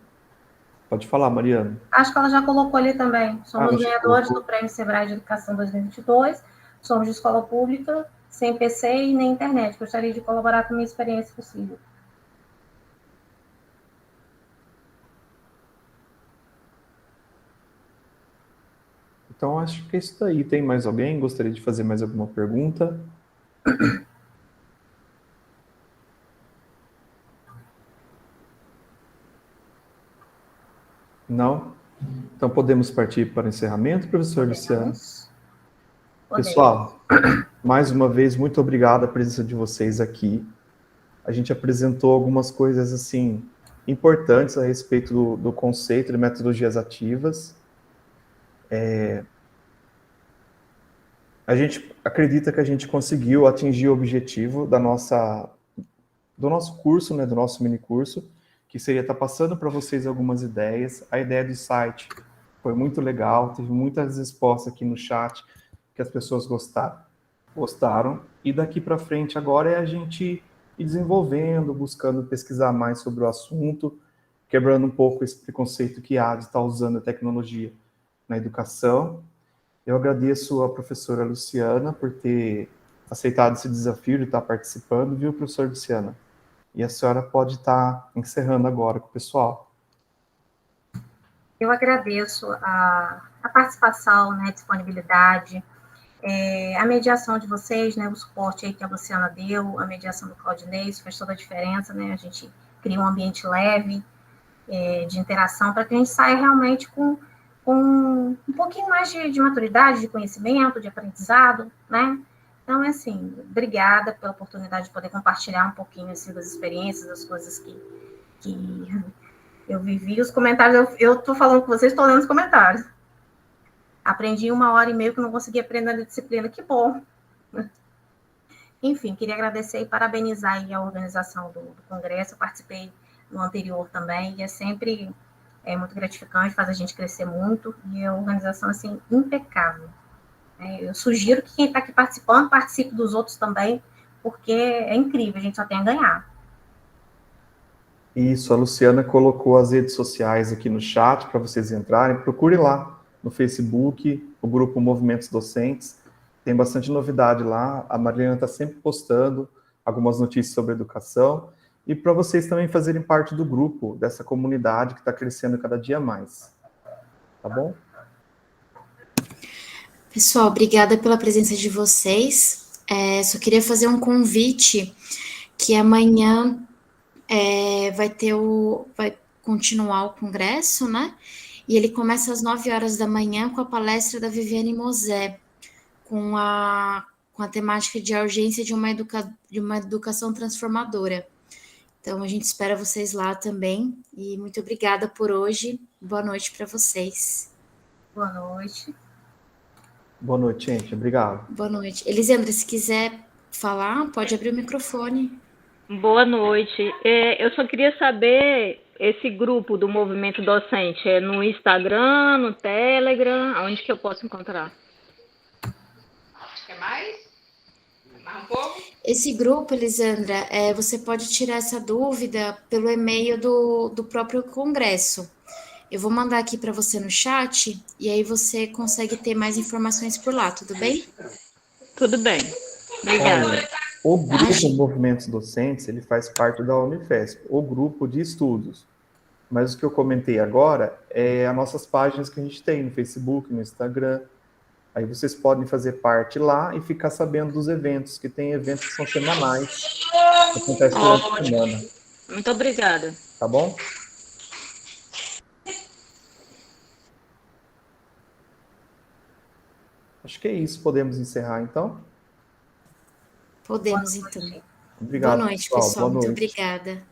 Pode falar, Mariana. Acho que ela já colocou ali também. Somos ganhadores do Prêmio Sebrae de Educação 2022. Somos de escola pública, sem PC e nem internet. Gostaria de colaborar com a minha experiência possível. Então, acho que é isso daí. Tem mais alguém? Gostaria de fazer mais alguma pergunta? Não? Então, podemos partir para o encerramento, professor Luciano? Pessoal, mais uma vez, muito obrigado a presença de vocês aqui. A gente apresentou algumas coisas, assim, importantes a respeito do conceito de metodologias ativas. A gente acredita que a gente conseguiu atingir o objetivo do nosso curso, né, do nosso minicurso, que seria estar passando para vocês algumas ideias. A ideia do site foi muito legal, teve muitas respostas aqui no chat que as pessoas gostaram. E daqui para frente agora é a gente ir desenvolvendo, buscando pesquisar mais sobre o assunto, quebrando um pouco esse preconceito que há de estar usando a tecnologia na educação. Eu agradeço a professora Luciana por ter aceitado esse desafio de estar participando, viu, professora Luciana? E a senhora pode estar encerrando agora com o pessoal. Eu agradeço a participação, né, a disponibilidade, a mediação de vocês, né, o suporte aí que a Luciana deu, a mediação do Claudinei, isso faz toda a diferença, né, a gente cria um ambiente leve de interação para que a gente saia realmente com um pouquinho mais de maturidade, de conhecimento, de aprendizado, né? Então, assim, obrigada pela oportunidade de poder compartilhar um pouquinho, assim, das experiências, das coisas que eu vivi. Os comentários, eu estou falando com vocês, estou lendo os comentários. Aprendi 1h30 que não consegui aprender na disciplina, que bom. Enfim, queria agradecer e parabenizar aí a organização do congresso. Eu participei no anterior também, e é sempre muito gratificante, faz a gente crescer muito, e a organização, assim, impecável. Eu sugiro que quem está aqui participando, participe dos outros também, porque é incrível, a gente só tem a ganhar. Isso, a Luciana colocou as redes sociais aqui no chat para vocês entrarem. Procure lá no Facebook, o grupo Movimentos Docentes. Tem bastante novidade lá. A Mariana está sempre postando algumas notícias sobre educação. E para vocês também fazerem parte do grupo, dessa comunidade que está crescendo cada dia mais. Tá bom? Pessoal, obrigada pela presença de vocês. Só queria fazer um convite que amanhã vai continuar o congresso, né? E ele começa às 9h da manhã com a palestra da Viviane Mosé, com a temática de a urgência de uma educação transformadora. Então, a gente espera vocês lá também. E muito obrigada por hoje. Boa noite para vocês. Boa noite. Boa noite, gente. Obrigado. Boa noite. Elisandra, se quiser falar, pode abrir o microfone. Boa noite. Eu só queria saber, esse grupo do Movimento Docente, é no Instagram, no Telegram, aonde que eu posso encontrar? Quer mais? Mais um pouco? Esse grupo, Elisandra, você pode tirar essa dúvida pelo e-mail do próprio congresso. Eu vou mandar aqui para você no chat, e aí você consegue ter mais informações por lá, tudo bem? Tudo bem. Obrigada. Olha, o grupo Movimentos Docentes, ele faz parte da Unifesp, o grupo de estudos. Mas o que eu comentei agora é as nossas páginas que a gente tem no Facebook, no Instagram. Aí vocês podem fazer parte lá e ficar sabendo dos eventos, que tem eventos que são semanais, que acontecem durante a semana. Muito obrigada. Tá bom? Acho que é isso. Podemos encerrar, então? Podemos, então. Obrigado, Boa noite, pessoal. Boa Muito noite. obrigada.